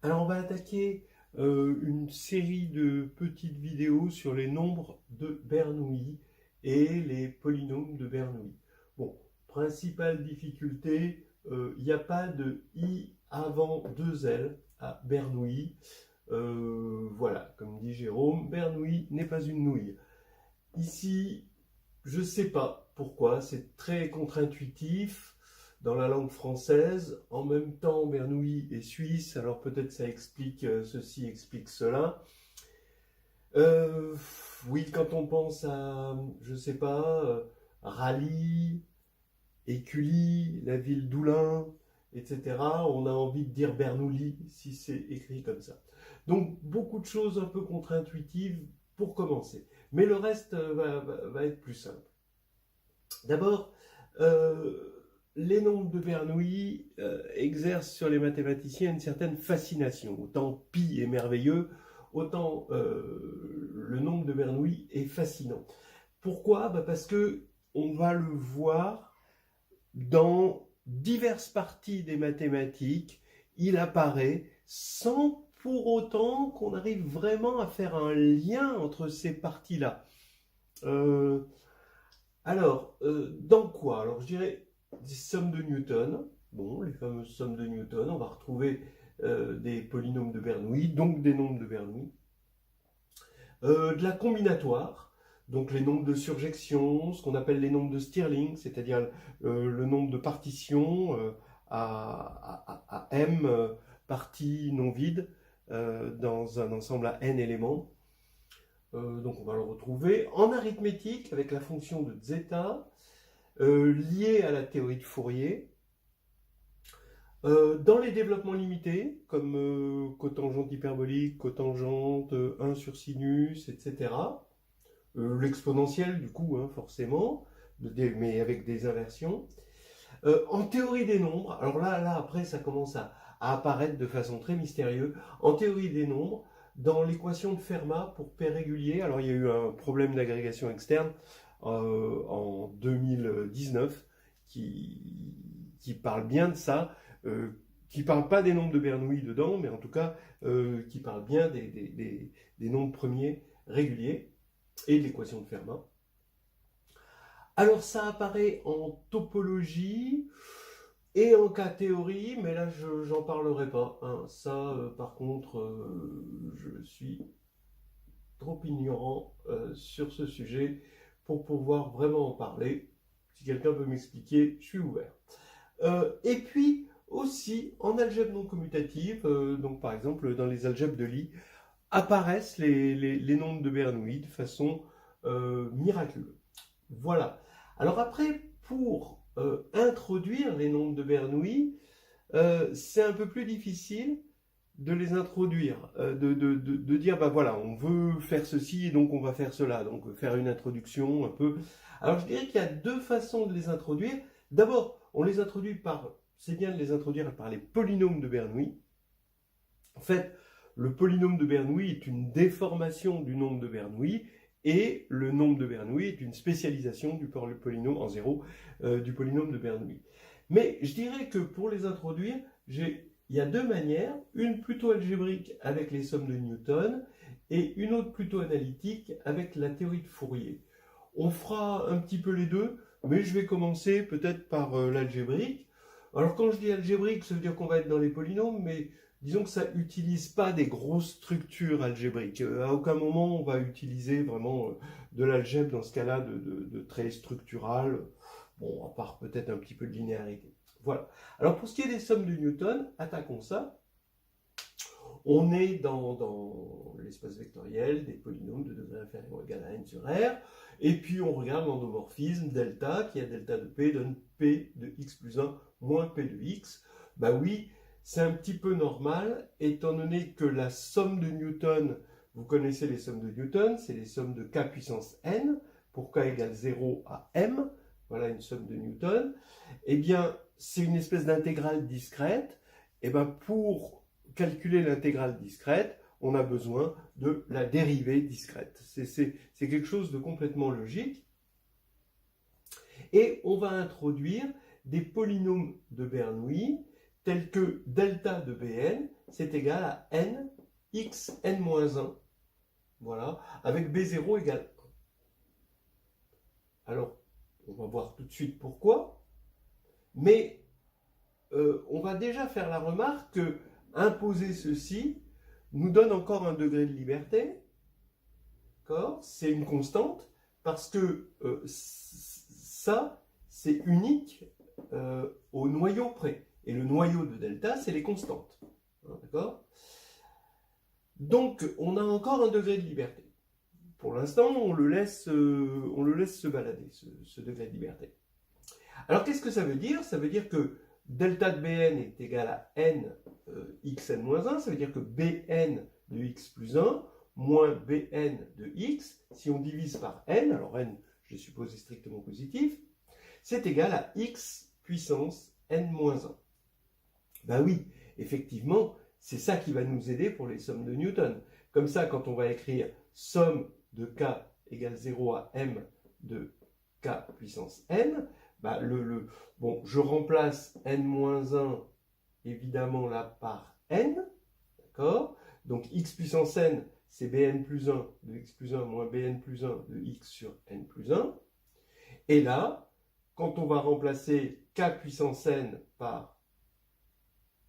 Alors on va attaquer une série de petites vidéos sur les nombres de Bernoulli et les polynômes de Bernoulli. Bon, principale difficulté, il n'y a pas de i avant 2L à Bernoulli. Voilà, comme dit Jérôme, Bernoulli n'est pas une nouille. Ici, je ne sais pas pourquoi, c'est très contre-intuitif dans la langue française. En même temps, Bernoulli est suisse, alors peut-être ça explique ceci, explique cela. Oui, quand on pense à, je ne sais pas, Rally, Écully, la ville d'Oulin, etc., on a envie de dire Bernoulli si c'est écrit comme ça. Donc, beaucoup de choses un peu contre-intuitives pour commencer. Mais le reste va être plus simple. D'abord, les nombres de Bernoulli exercent sur les mathématiciens une certaine fascination. Autant pi est merveilleux, autant le nombre de Bernoulli est fascinant. Pourquoi ? Parce que on va le voir dans diverses parties des mathématiques, il apparaît sans pour autant qu'on arrive vraiment à faire un lien entre ces parties-là. Dans quoi ? Alors, je dirais des sommes de Newton. Bon, les fameuses sommes de Newton. On va retrouver des polynômes de Bernoulli, donc des nombres de Bernoulli. De la combinatoire, donc les nombres de surjection, ce qu'on appelle les nombres de Stirling, c'est-à-dire le nombre de partitions à m parties non vides dans un ensemble à n éléments. Donc on va le retrouver en arithmétique avec la fonction de zeta liée à la théorie de Fourier. Dans les développements limités, comme cotangente hyperbolique, cotangente 1 sur sinus, etc. L'exponentielle, du coup, hein, forcément, mais avec des inversions. En théorie des nombres, alors là après, ça commence à apparaître de façon très mystérieuse. En théorie des nombres, dans l'équation de Fermat pour P régulier, alors il y a eu un problème d'agrégation externe en 2019 qui parle bien de ça, qui parle pas des nombres de Bernoulli dedans, mais en tout cas qui parle bien des nombres premiers réguliers et de l'équation de Fermat. Alors ça apparaît en topologie et en cas-théorie, mais là j'en parlerai pas. Hein. Ça, par contre, je suis trop ignorant sur ce sujet pour pouvoir vraiment en parler. Si quelqu'un peut m'expliquer, je suis ouvert. Et puis aussi en algèbre non commutative, donc par exemple dans les algèbres de Lie, apparaissent les nombres de Bernoulli de façon miraculeuse. Voilà. Alors après, pour introduire les nombres de Bernoulli, c'est un peu plus difficile de les introduire, de dire, bah voilà, on veut faire ceci et donc on va faire cela, donc faire une introduction un peu. Alors je dirais qu'il y a deux façons de les introduire. D'abord, on les introduit c'est bien de les introduire par les polynômes de Bernoulli. En fait, le polynôme de Bernoulli est une déformation du nombre de Bernoulli, et le nombre de Bernoulli est une spécialisation du polynôme en zéro du polynôme de Bernoulli. Mais je dirais que pour les introduire, il y a deux manières, une plutôt algébrique avec les sommes de Newton et une autre plutôt analytique avec la théorie de Fourier. On fera un petit peu les deux, mais je vais commencer peut-être par l'algébrique. Alors quand je dis algébrique, ça veut dire qu'on va être dans les polynômes, mais disons que ça n'utilise pas des grosses structures algébriques. À aucun moment on va utiliser vraiment de l'algèbre dans ce cas-là de très structural. Bon, à part peut-être un petit peu de linéarité. Voilà. Alors pour ce qui est des sommes de Newton, attaquons ça. On est dans l'espace vectoriel des polynômes de degré inférieur ou égal à n sur r. Et puis on regarde l'endomorphisme delta, qui a delta de p donne p de x plus 1 moins p de x. Bah oui, c'est un petit peu normal, étant donné que la somme de Newton, vous connaissez les sommes de Newton, c'est les sommes de k puissance n, pour k égale 0 à m, voilà une somme de Newton. Eh bien, c'est une espèce d'intégrale discrète. Et bien, pour calculer l'intégrale discrète, on a besoin de la dérivée discrète. C'est quelque chose de complètement logique. Et on va introduire des polynômes de Bernoulli tels que delta de Bn, c'est égal à n x n-1. Voilà, avec B0 égale 1. Alors, on va voir tout de suite pourquoi, mais on va déjà faire la remarque que imposer ceci nous donne encore un degré de liberté. C'est une constante, parce que ça, c'est unique au noyau près. Et le noyau de delta, c'est les constantes. D'accord? Donc, on a encore un degré de liberté. Pour l'instant, on le laisse se balader, ce degré de liberté. Alors, qu'est-ce que ça veut dire? Ça veut dire que delta de Bn est égal à n xn-1. Ça veut dire que Bn de x plus 1 moins Bn de x, si on divise par n, alors n, je l'ai supposé strictement positif, c'est égal à x puissance n-1. Ben oui, effectivement, c'est ça qui va nous aider pour les sommes de Newton. Comme ça, quand on va écrire somme de k égale 0 à m de k puissance n, ben bon, je remplace n-1 évidemment là par n, d'accord? Donc x puissance n, c'est Bn plus 1 de x plus 1 moins Bn plus 1 de x sur n plus 1. Et là, quand on va remplacer k puissance n par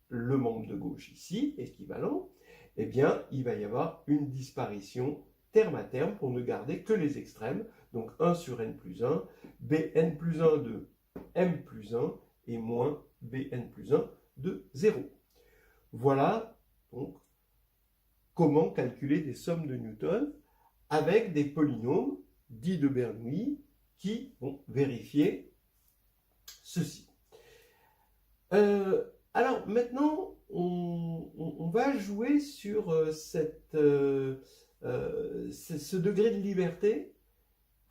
le membre de gauche ici, équivalent, eh bien, il va y avoir une disparition terme à terme pour ne garder que les extrêmes. Donc 1 sur n plus 1, Bn plus 1 de m plus 1 et moins Bn plus 1 de 0. Voilà donc comment calculer des sommes de Newton avec des polynômes dits de Bernoulli qui vont vérifier ceci. Alors maintenant, on va jouer sur ce degré de liberté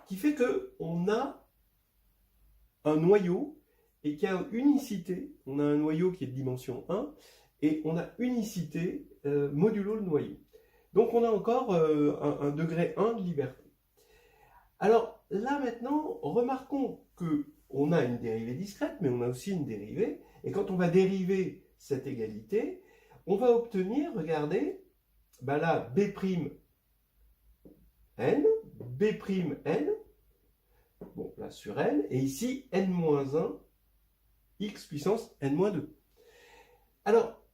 qui fait qu'on a un noyau et qu'il y a unicité. On a un noyau qui est de dimension 1 et on a unicité modulo le noyau. Donc on a encore un degré 1 de liberté. Alors là maintenant, remarquons qu'on a une dérivée discrète, mais on a aussi une dérivée. Et quand on va dériver cette égalité, on va obtenir, regardez, ben là, B'N, B'N, bon là sur n, et ici n-1, x puissance n-2. Alors,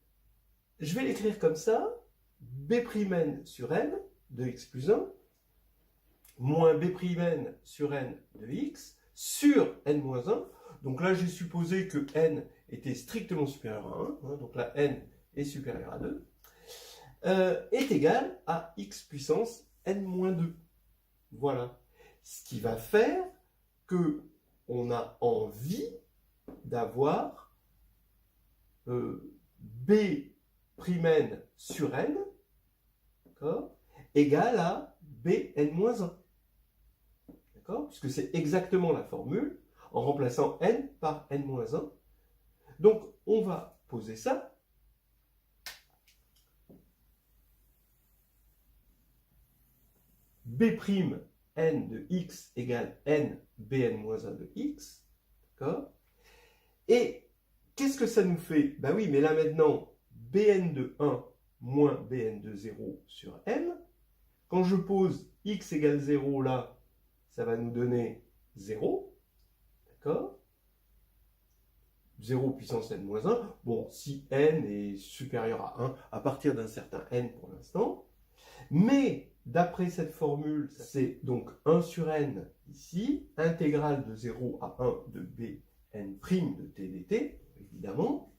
je vais l'écrire comme ça, B'N sur n de x plus 1, moins B'N sur n de x, sur n-1. Donc là, j'ai supposé que n était strictement supérieur à 1, hein, donc là, n est supérieur à 2, est égal à x puissance n-2. Voilà. Ce qui va faire qu'on a envie d'avoir B'N sur n égal à Bn-1. D'accord? Puisque c'est exactement la formule en remplaçant n par n-1. Donc, on va poser ça. B'N de x égale n Bn-1 de x. D'accord? Et qu'est-ce que ça nous fait? Ben oui, mais là maintenant, Bn de 1 moins Bn de 0 sur n. Quand je pose x égale 0 là, ça va nous donner 0. D'accord? 0 puissance n-1. Bon, si n est supérieur à 1, à partir d'un certain n pour l'instant. Mais, d'après cette formule, c'est donc 1 sur n ici, intégrale de 0 à 1 de Bn' de t dt, évidemment.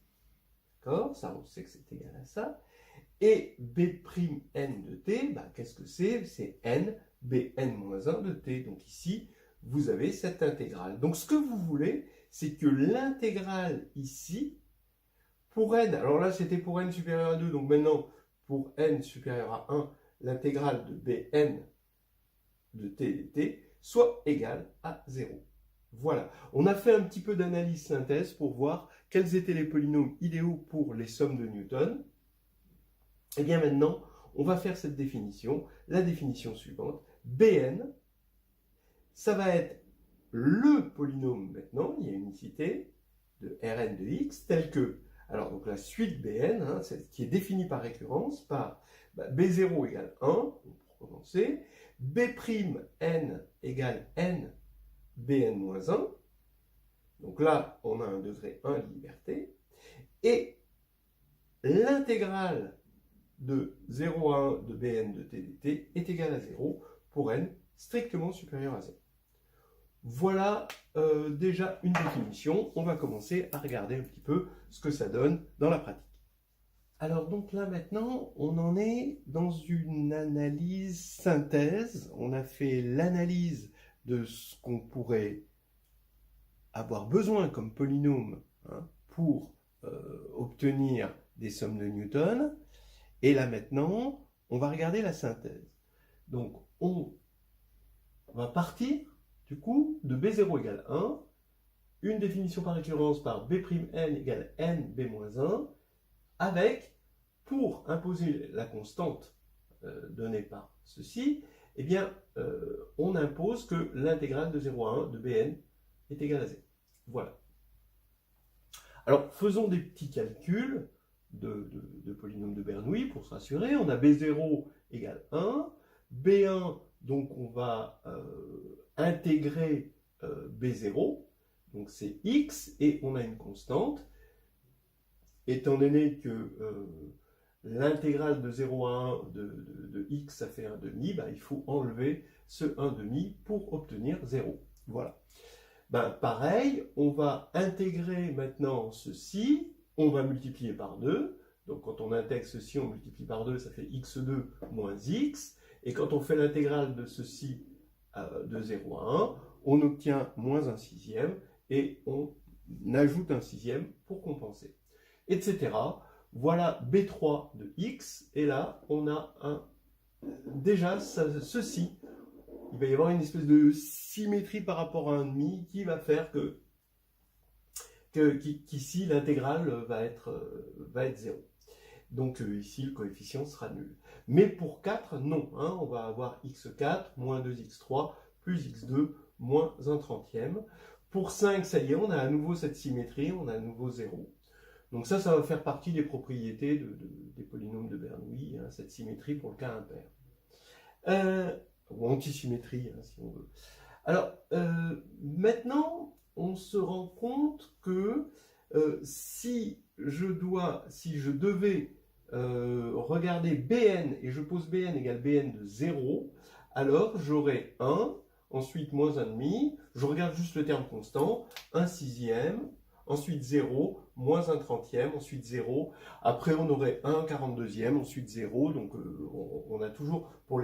D'accord? Ça, on sait que c'est égal à ça. Et B'N de t, bah, qu'est-ce que c'est? C'est n Bn-1 de t. Donc ici, vous avez cette intégrale. Donc ce que vous voulez, c'est que l'intégrale ici, pour n, alors là c'était pour n supérieur à 2, donc maintenant pour n supérieur à 1, l'intégrale de Bn de t dt soit égale à 0. Voilà, on a fait un petit peu d'analyse synthèse pour voir quels étaient les polynômes idéaux pour les sommes de Newton. Et bien maintenant, on va faire cette définition, la définition suivante. Bn, ça va être le polynôme maintenant, il y a unicité, de Rn de x telle que, alors donc la suite Bn, hein, qui est définie par récurrence par B0 égale 1, pour commencer, B'N égale n Bn moins 1, donc là on a un degré 1 de liberté, et l'intégrale de 0 à 1 de Bn de t dt est égale à 0 pour n strictement supérieur à 0. Voilà déjà une définition. On va commencer à regarder un petit peu ce que ça donne dans la pratique. Alors donc là maintenant, on en est dans une analyse synthèse. On a fait l'analyse de ce qu'on pourrait avoir besoin comme polynôme, hein, pour obtenir des sommes de Newton. Et là maintenant, on va regarder la synthèse. Donc on va partir du coup de B0 égale 1, une définition par récurrence par B'N égale n B-1, avec, pour imposer la constante donnée par ceci, eh bien, on impose que l'intégrale de 0 à 1 de Bn est égale à 0. Voilà. Alors, faisons des petits calculs de polynôme de Bernoulli pour se rassurer. On a B0 égale 1, B1, donc on va intégrer B0, donc c'est x, et on a une constante. Étant donné que l'intégrale de 0 à 1 de x, ça fait 1,5, bah, il faut enlever ce 1,5 pour obtenir 0. Voilà. Ben, pareil, on va intégrer maintenant ceci, on va multiplier par 2. Donc quand on intègre ceci, on multiplie par 2, ça fait x2 moins x. Et quand on fait l'intégrale de ceci de 0 à 1, on obtient moins 1 sixième et on ajoute un sixième pour compenser, etc. Voilà B3 de x, et là on a déjà ceci. Il va y avoir une espèce de symétrie par rapport à 1,5 qui va faire qu'ici l'intégrale va être 0. Donc ici le coefficient sera nul. Mais pour 4, non. Hein, on va avoir x4 moins 2x3 plus x2 moins 1/30. Pour 5, ça y est, on a à nouveau cette symétrie, on a à nouveau 0. Donc ça va faire partie des propriétés des polynômes de Bernoulli, hein, cette symétrie pour le cas impair. Ou antisymétrie, hein, si on veut. Alors, maintenant, on se rend compte que si je devais regarder Bn, et je pose Bn égale Bn de 0, alors j'aurai 1, ensuite moins 1,5, je regarde juste le terme constant, 1 sixième, ensuite 0, moins 1/30, ensuite 0, après on aurait 1 42e, ensuite 0, donc on a toujours pour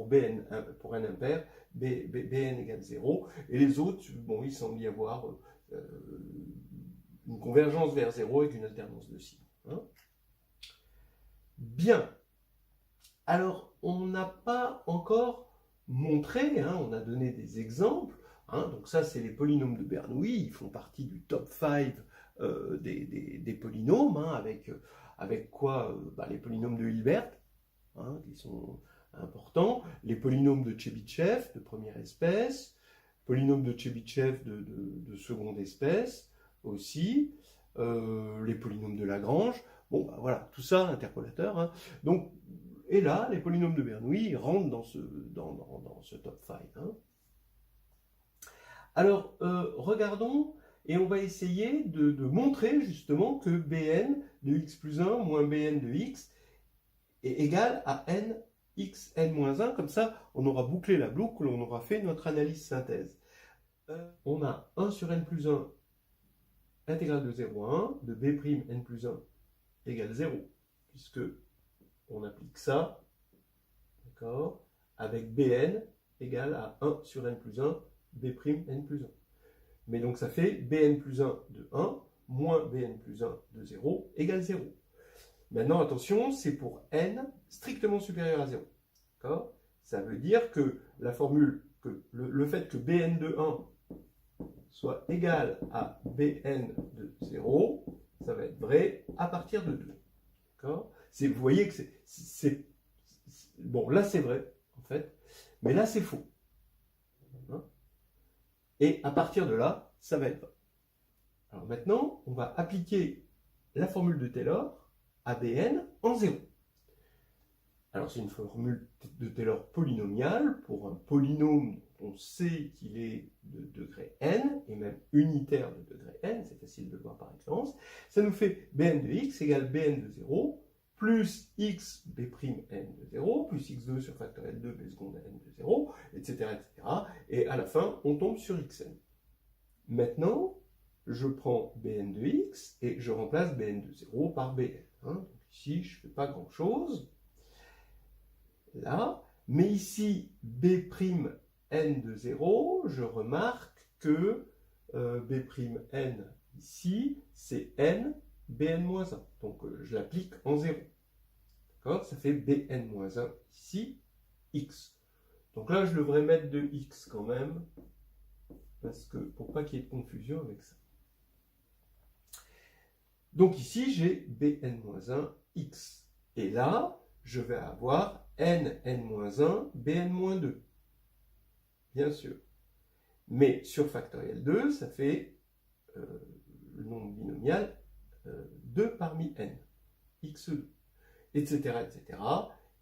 Bn, pour n impair, Bn égale 0, et les autres, bon, il semble y avoir une convergence vers 0 avec une alternance de signes. Hein. Bien. Alors, on n'a pas encore montré, hein, on a donné des exemples, hein, donc ça c'est les polynômes de Bernoulli, ils font partie du top 5 des polynômes, hein, avec quoi les polynômes de Hilbert, hein, qui sont importants, les polynômes de Chebyshev de première espèce, polynômes de Chebyshev de seconde espèce aussi, les polynômes de Lagrange, bon voilà, tout ça interpolateur, hein. Donc, et là, les polynômes de Bernoulli rentrent dans ce top 5. Hein. Alors, regardons, et on va essayer de montrer justement que Bn de x plus 1 moins Bn de x est égal à n x n moins 1. Comme ça, on aura bouclé la boucle, on aura fait notre analyse synthèse. On a 1 sur n plus 1 intégrale de 0 à 1 de b' n plus 1 égale 0, puisque on applique ça, d'accord, avec Bn égale à 1 sur n plus 1, B' n plus 1. Mais donc ça fait Bn plus 1 de 1 moins Bn plus 1 de 0 égale 0. Maintenant, attention, c'est pour n strictement supérieur à 0. D'accord ? Ça veut dire que la formule, que le fait que Bn de 1 soit égal à Bn de 0, ça va être vrai à partir de 2. D'accord ? Vous voyez que c'est bon, là c'est vrai, en fait, mais là c'est faux. Hein ? Et à partir de là, ça va être vrai. Alors maintenant, on va appliquer la formule de Taylor à Bn en 0. Alors c'est une formule de Taylor polynomiale pour un polynôme dont on sait qu'il est de degré n, et même unitaire de degré n, c'est facile de le voir par expérience. Ça nous fait Bn de x égale Bn de 0 plus x B'N de 0, plus x2 sur factoriel 2 B seconde n de 0, etc., etc. Et à la fin, on tombe sur xn. Maintenant, je prends Bn de x et je remplace Bn de 0 par Bn. Donc ici, je ne fais pas grand-chose. Là, mais ici, B'N de 0, je remarque que B'N ici, c'est n Bn-1. Donc je l'applique en 0. D'accord? Ça fait Bn-1 ici, x. Donc là, je devrais mettre de x quand même, parce que pour pas qu'il y ait de confusion avec ça. Donc ici, j'ai Bn-1 x. Et là, je vais avoir n-1, Bn-2. Bien sûr. Mais sur factoriel 2, ça fait le nombre binomial 2 parmi n, x2, etc., etc.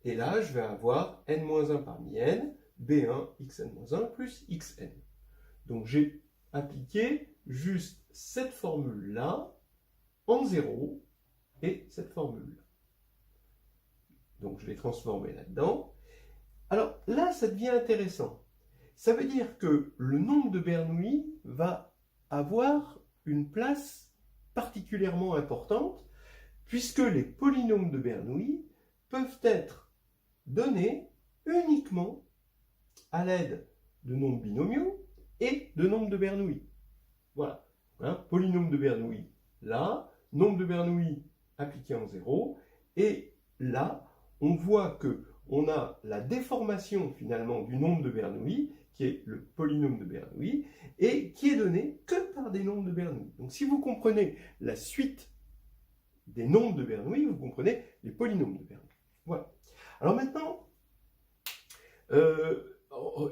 Et là, je vais avoir n-1 parmi n, b1 xn-1 plus xn. Donc j'ai appliqué juste cette formule-là en 0 et cette formule-là. Donc je l'ai transformé là-dedans. Alors là, ça devient intéressant. Ça veut dire que le nombre de Bernoulli va avoir une place particulièrement importante, puisque les polynômes de Bernoulli peuvent être donnés uniquement à l'aide de nombres binomiaux et de nombres de Bernoulli. Voilà. Polynôme de Bernoulli là, nombre de Bernoulli appliqué en 0, et là, on voit que on a la déformation finalement du nombre de Bernoulli, qui est le polynôme de Bernoulli, et qui est donné que par des nombres de Bernoulli. Donc si vous comprenez la suite des nombres de Bernoulli, vous comprenez les polynômes de Bernoulli. Voilà. Alors maintenant,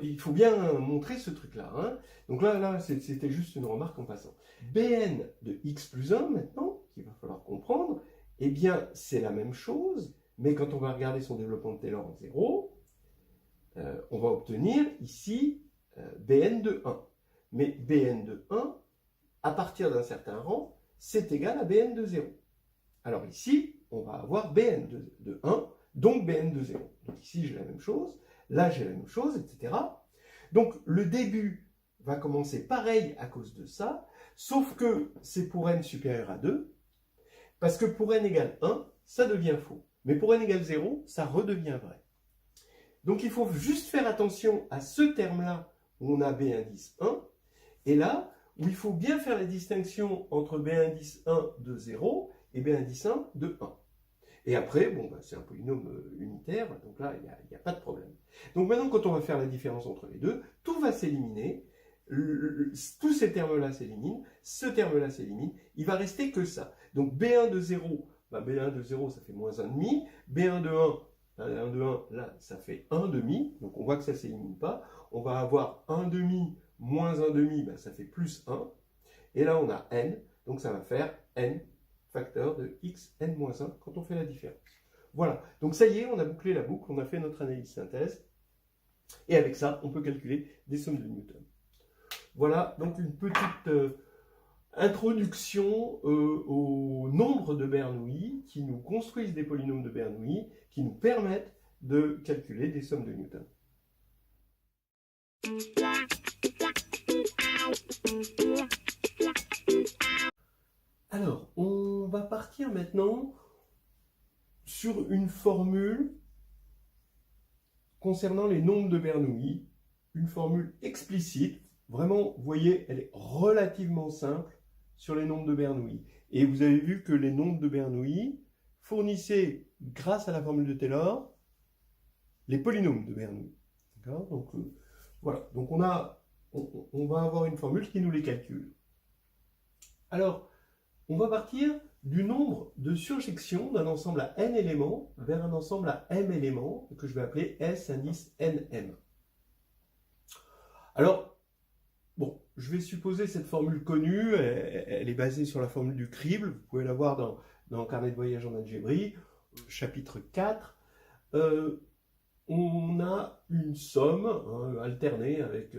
il faut bien montrer ce truc-là. Hein. Donc là c'était juste une remarque en passant. Bn de x plus 1 maintenant, qu'il va falloir comprendre, eh bien c'est la même chose, mais quand on va regarder son développement de Taylor en 0, on va obtenir ici Bn de 1. Mais Bn de 1, à partir d'un certain rang, c'est égal à Bn de 0. Alors ici, on va avoir Bn de 1, donc Bn de 0. Donc ici, j'ai la même chose, là, j'ai la même chose, etc. Donc le début va commencer pareil à cause de ça, sauf que c'est pour n supérieur à 2, parce que pour n égale 1, ça devient faux. Mais pour n égale 0, ça redevient vrai. Donc il faut juste faire attention à ce terme-là où on a B indice 1, et là où il faut bien faire la distinction entre B indice 1 de 0 et B indice 1 de 1. Et après, bon, bah, c'est un polynôme unitaire, donc là, il n'y a pas de problème. Donc maintenant, quand on va faire la différence entre les deux, tout va s'éliminer, tous ces termes-là s'éliminent, ce terme-là s'élimine, il va rester que ça. Donc B1 de 0, bah, B1 de 0, ça fait moins 1,5, B1 de 1, 1 de 1, là, ça fait 1 demi, donc on voit que ça ne s'élimine pas. On va avoir 1 demi moins 1 demi, bah, ça fait plus 1. Et là, on a n, donc ça va faire n facteur de x n-1 quand on fait la différence. Voilà, donc ça y est, on a bouclé la boucle, on a fait notre analyse synthèse. Et avec ça, on peut calculer des sommes de Newton. Voilà, donc une petite introduction au nombre de Bernoulli qui nous construisent des polynômes de Bernoulli qui nous permettent de calculer des sommes de Newton. Alors, on va partir maintenant sur une formule concernant les nombres de Bernoulli, une formule explicite. Vraiment, vous voyez, elle est relativement simple sur les nombres de Bernoulli. Et vous avez vu que les nombres de Bernoulli fournissaient, grâce à la formule de Taylor, les polynômes de Bernoulli. D'accord ? Donc, voilà. Donc, on va avoir une formule qui nous les calcule. Alors, on va partir du nombre de surjections d'un ensemble à n éléments vers un ensemble à m éléments, que je vais appeler S indice nm. Alors, bon, je vais supposer cette formule connue, elle est basée sur la formule du crible, vous pouvez la voir dans Carnet de voyage en algébrie, chapitre 4. On a une somme alternée avec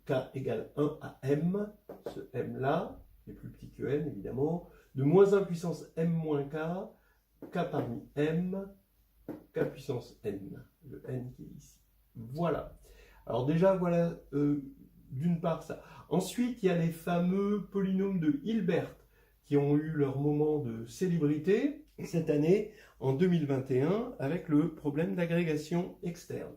k égale 1 à m, ce m là, qui est plus petit que n évidemment, de moins 1 puissance m moins k, k parmi m, k puissance n, le n qui est ici. Voilà. Alors déjà, voilà d'une part ça. Ensuite, il y a les fameux polynômes de Hilbert qui ont eu leur moment de célébrité cette année, en 2021, avec le problème d'agrégation externe.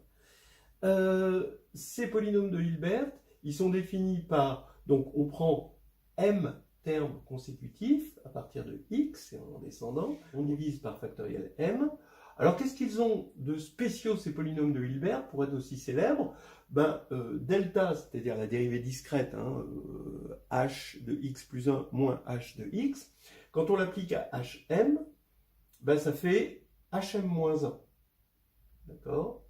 Ces polynômes de Hilbert, ils sont définis par, donc on prend m termes consécutifs à partir de x, et en descendant, on divise par factoriel m. Alors qu'est-ce qu'ils ont de spéciaux ces polynômes de Hilbert pour être aussi célèbres? Delta, c'est-à-dire la dérivée discrète, h de x plus 1 moins h de x, quand on l'applique à hm, ça fait hm moins 1. D'accord?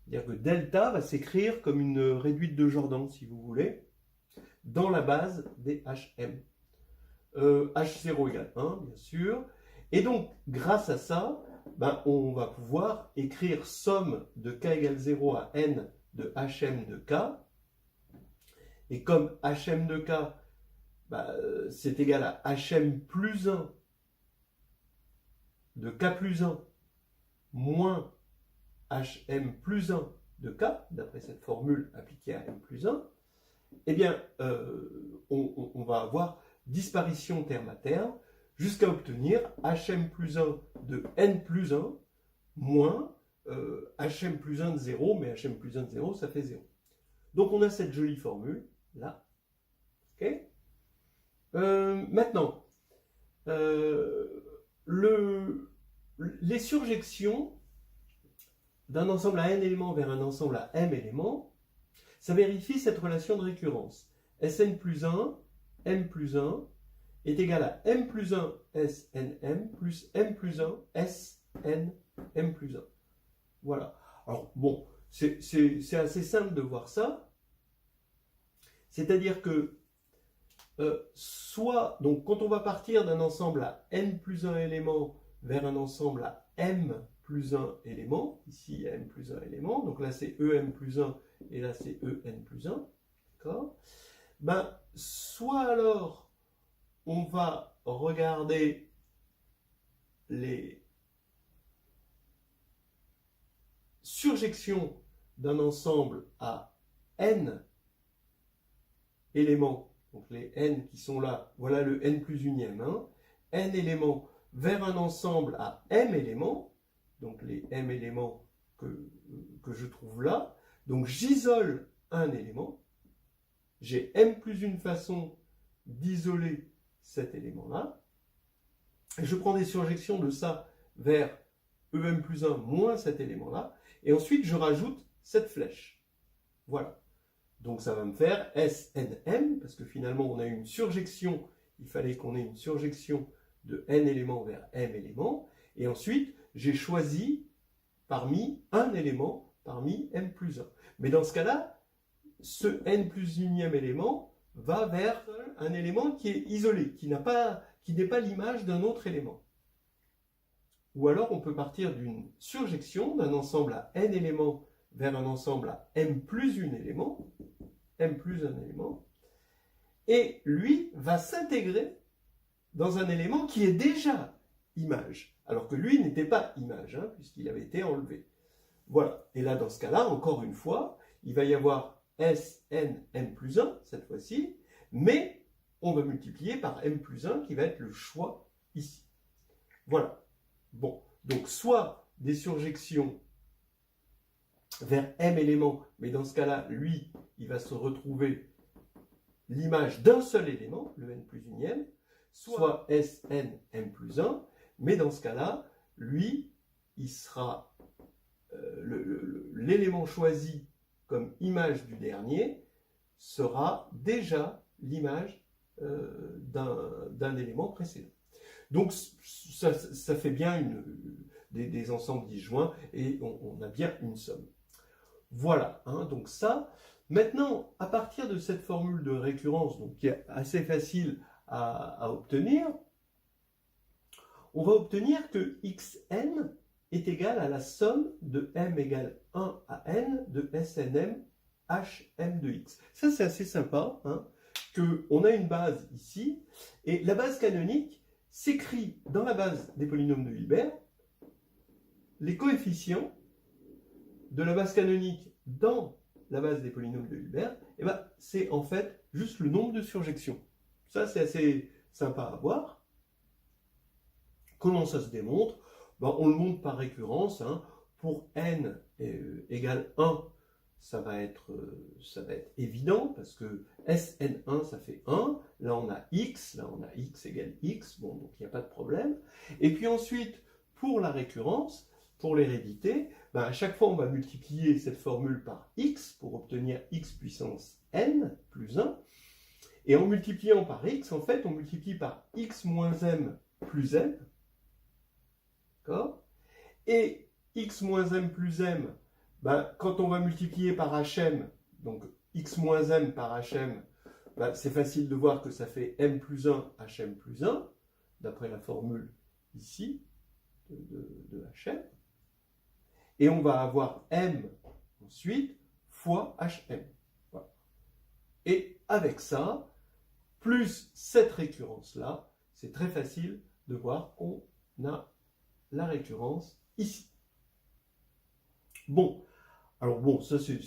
C'est-à-dire que delta va s'écrire comme une réduite de Jordan, si vous voulez, dans la base des hm. H0 égale 1, bien sûr. Et donc, grâce à ça, on va pouvoir écrire somme de k égale 0 à n de hm de k. Et comme hm de k, c'est égal à hm plus 1 de k plus 1 moins hm plus 1 de k, d'après cette formule appliquée à m plus 1, eh bien, on va avoir disparition terme à terme, jusqu'à obtenir hm plus 1 de n plus 1 moins hm plus 1 de 0, mais hm plus 1 de 0, ça fait 0. Donc on a cette jolie formule, là. Okay. Maintenant, les surjections d'un ensemble à n éléments vers un ensemble à m éléments, ça vérifie cette relation de récurrence. Sn plus 1, m plus 1, est égal à m plus 1 SNM plus m plus 1 SN m plus 1. Voilà. Alors bon, c'est assez simple de voir ça. C'est-à-dire que soit, donc quand on va partir d'un ensemble à n plus 1 éléments vers un ensemble à m plus 1 éléments, ici il y a m plus 1 éléments, donc là c'est em plus 1 et là c'est en plus 1, d'accord? Soit alors on va regarder les surjections d'un ensemble à n éléments, donc les n qui sont là, voilà le n plus unième, n éléments vers un ensemble à m éléments, donc les m éléments que je trouve là, donc j'isole un élément, j'ai m plus une façon d'isoler cet élément-là, et je prends des surjections de ça vers em plus 1 moins cet élément-là, et ensuite je rajoute cette flèche. Voilà. Donc ça va me faire SNM, parce que finalement on a une surjection, il fallait qu'on ait une surjection de n éléments vers m éléments, et ensuite j'ai choisi parmi un élément, parmi m plus 1. Mais dans ce cas-là, ce n plus unième élément va vers un élément qui est isolé, qui n'est pas l'image d'un autre élément. Ou alors on peut partir d'une surjection d'un ensemble à n éléments vers un ensemble à m plus un élément, et lui va s'intégrer dans un élément qui est déjà image, alors que lui n'était pas image, puisqu'il avait été enlevé. Voilà, et là dans ce cas-là, encore une fois, il va y avoir Sn m plus 1, cette fois-ci, mais on va multiplier par m plus 1, qui va être le choix ici. Voilà. Bon, donc soit des surjections vers m éléments, mais dans ce cas-là, lui, il va se retrouver l'image d'un seul élément, le n plus unième, soit Sn m plus 1, mais dans ce cas-là, lui, il sera l'élément choisi comme image du dernier sera déjà l'image d'un élément précédent. Donc ça fait bien des ensembles disjoints et on a bien une somme. Voilà, donc ça, Maintenant, à partir de cette formule de récurrence, donc qui est assez facile à obtenir, on va obtenir que xn est égal à la somme de m égale 1 à n de snm hm de x. Ça, c'est assez sympa, hein, qu'on a une base ici, et la base canonique s'écrit dans la base des polynômes de Hilbert, les coefficients de la base canonique dans la base des polynômes de Hilbert, et ben, c'est en fait juste le nombre de surjections. Ça, c'est assez sympa à voir. Comment ça se démontre? Ben, on le montre par récurrence. Hein. Pour n égale 1, ça va être évident, parce que Sn1, ça fait 1. Là, on a x égale x. Bon, donc il n'y a pas de problème. Et puis ensuite, pour la récurrence, pour l'hérédité, ben, à chaque fois, on va multiplier cette formule par x pour obtenir x puissance n plus 1. Et en multipliant par x, en fait, on multiplie par x moins m plus m. D'accord? Et x moins m plus m, ben, quand on va multiplier par hm, donc x moins m par hm, ben, c'est facile de voir que ça fait m plus 1, hm plus 1, d'après la formule ici de hm. Et on va avoir m ensuite fois hm. Voilà. Et avec ça, plus cette récurrence-là, c'est très facile de voir qu'on a la récurrence ici. Bon, alors bon, ça c'est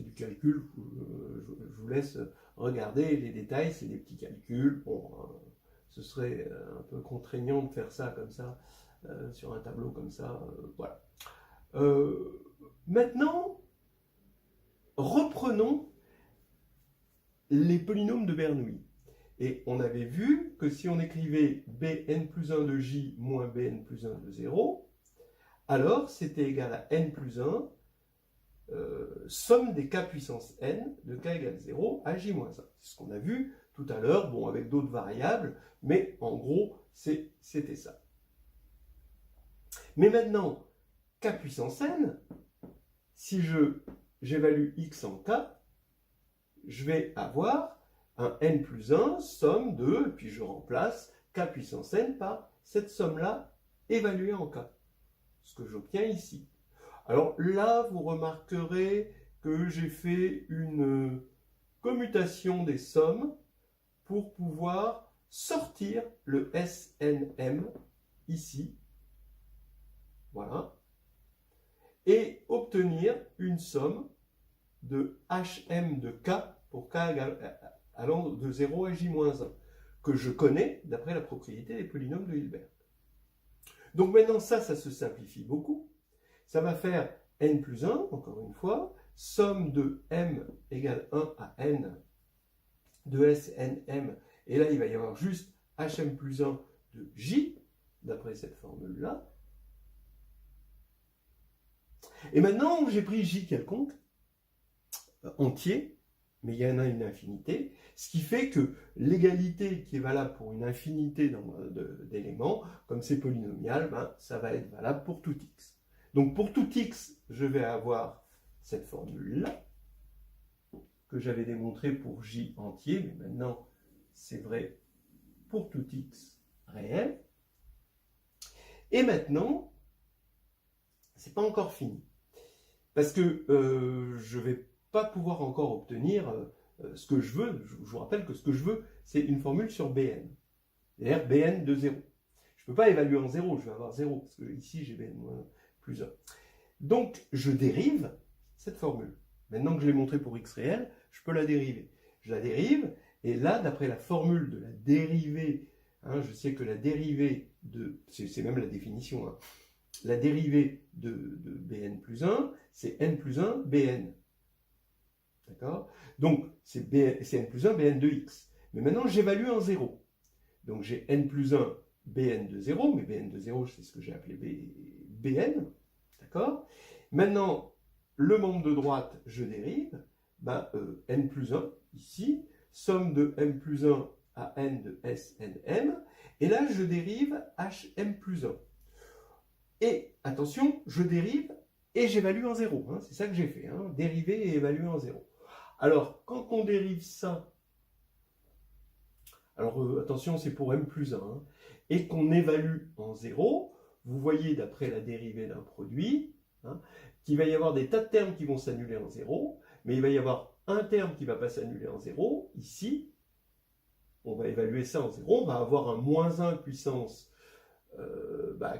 du calcul, je vous laisse regarder les détails, c'est des petits calculs. Bon, ce serait un peu contraignant de faire ça comme ça, sur un tableau comme ça, voilà. Maintenant, reprenons les polynômes de Bernoulli. Et on avait vu que si on écrivait bn plus 1 de j moins bn plus 1 de 0, alors c'était égal à n plus 1, somme des k puissance n de k égale 0 à j moins 1. C'est ce qu'on a vu tout à l'heure, bon, avec d'autres variables, mais en gros, c'était ça. Mais maintenant, k puissance n, si j'évalue x en k, je vais avoir un n plus 1, somme de, et puis je remplace k puissance n par cette somme-là évaluée en k. Ce que j'obtiens ici. Alors là, vous remarquerez que j'ai fait une commutation des sommes pour pouvoir sortir le SNM ici. Voilà. Et obtenir une somme de HM de K pour K allant de 0 à J-1, que je connais d'après la propriété des polynômes de Hilbert. Donc maintenant, ça se simplifie beaucoup. Ça va faire n plus 1, encore une fois, somme de m égale 1 à n de SNM. Et là, il va y avoir juste hm plus 1 de j, d'après cette formule-là. Et maintenant, j'ai pris j quelconque, entier, mais il y en a une infinité, ce qui fait que l'égalité qui est valable pour une infinité d'éléments, comme c'est polynomial, ben, ça va être valable pour tout x. Donc pour tout x, je vais avoir cette formule-là, que j'avais démontrée pour j entier, mais maintenant c'est vrai pour tout x réel. Et maintenant, c'est pas encore fini. Parce que je ne vais pas pouvoir encore obtenir ce que je veux. Je vous rappelle que ce que je veux, c'est une formule sur Bn. C'est-à-dire Bn de 0. Je ne peux pas évaluer en 0, je vais avoir 0, parce que ici j'ai Bn moins plus 1. Donc je dérive cette formule. Maintenant que je l'ai montré pour x réel, je peux la dériver. Je la dérive, et là, d'après la formule de la dérivée, hein, je sais que la dérivée de... C'est même la définition, hein, la dérivée de Bn plus 1, c'est n plus 1 Bn. D'accord? Donc, c'est n plus 1 Bn de x. Mais maintenant, j'évalue en 0. Donc, j'ai n plus 1 Bn de 0, mais Bn de 0, c'est ce que j'ai appelé Bn. D'accord? Maintenant, le membre de droite, je dérive. Ben, n plus 1, ici, somme de m plus 1 à n de SNM. Et là, je dérive hm plus 1. Et attention, je dérive et j'évalue en 0. Hein, c'est ça que j'ai fait, hein, dériver et évaluer en 0. Alors, quand on dérive ça, alors attention, c'est pour m plus 1, hein, et qu'on évalue en 0, vous voyez d'après la dérivée d'un produit, hein, qu'il va y avoir des tas de termes qui vont s'annuler en 0, mais il va y avoir un terme qui ne va pas s'annuler en 0, ici, on va évaluer ça en 0, on va avoir un moins 1 puissance,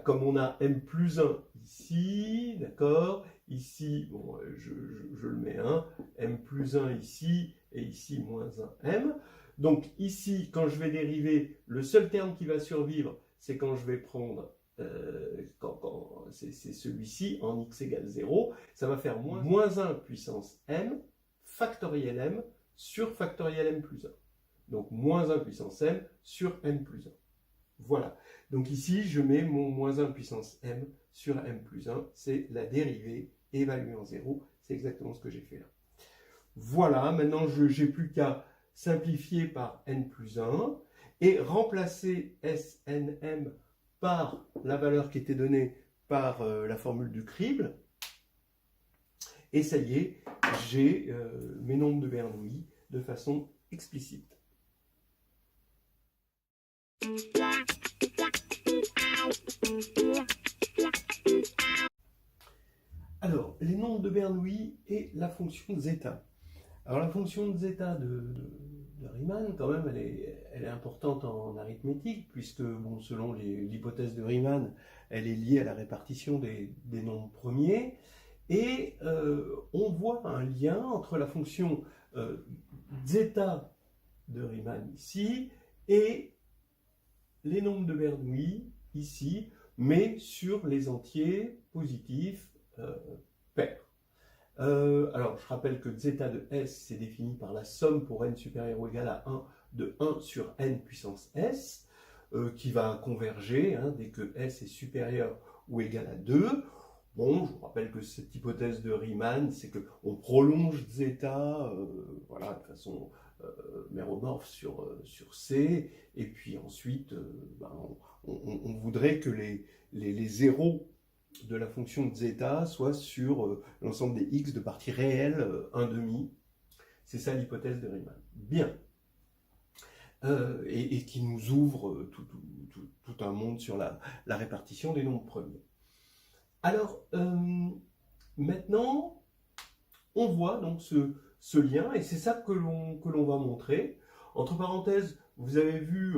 comme on a m plus 1 ici, d'accord, ici, bon, je le mets 1, m plus 1 ici, et ici moins 1m. Donc ici, quand je vais dériver, le seul terme qui va survivre, c'est quand je vais prendre, c'est celui-ci, en x égale 0, ça va faire moins 1 puissance m, factoriel m, sur factoriel m plus 1. Donc moins 1 puissance m sur m plus 1. Voilà. Donc ici, je mets mon moins 1 puissance m sur m plus 1. C'est la dérivée évaluée en 0. C'est exactement ce que j'ai fait là. Voilà. Maintenant, je n'ai plus qu'à simplifier par n plus 1 et remplacer SNM par la valeur qui était donnée par la formule du crible. Et ça y est, j'ai mes nombres de Bernoulli de façon explicite. Alors, les nombres de Bernoulli et la fonction zeta. Alors, la fonction de zeta de Riemann, quand même, elle est importante en arithmétique, puisque, bon, selon l'hypothèse de Riemann, elle est liée à la répartition des nombres premiers. Et on voit un lien entre la fonction zeta de Riemann ici et les nombres de Bernoulli ici, mais sur les entiers positifs pairs. Alors, je rappelle que zeta de S, c'est défini par la somme pour n supérieur ou égal à 1 de 1 sur n puissance S, qui va converger hein, dès que S est supérieur ou égal à 2. Bon, je vous rappelle que cette hypothèse de Riemann, c'est qu'on prolonge zeta voilà, de façon méromorphe sur C, et puis ensuite, on voudrait que les zéros de la fonction de zeta soient sur l'ensemble des x de partie réelle 1,5. C'est ça l'hypothèse de Riemann. Bien. Et qui nous ouvre tout un monde sur la répartition des nombres premiers. Alors, maintenant, on voit donc ce lien, et c'est ça que l'on va montrer. Entre parenthèses, vous avez vu,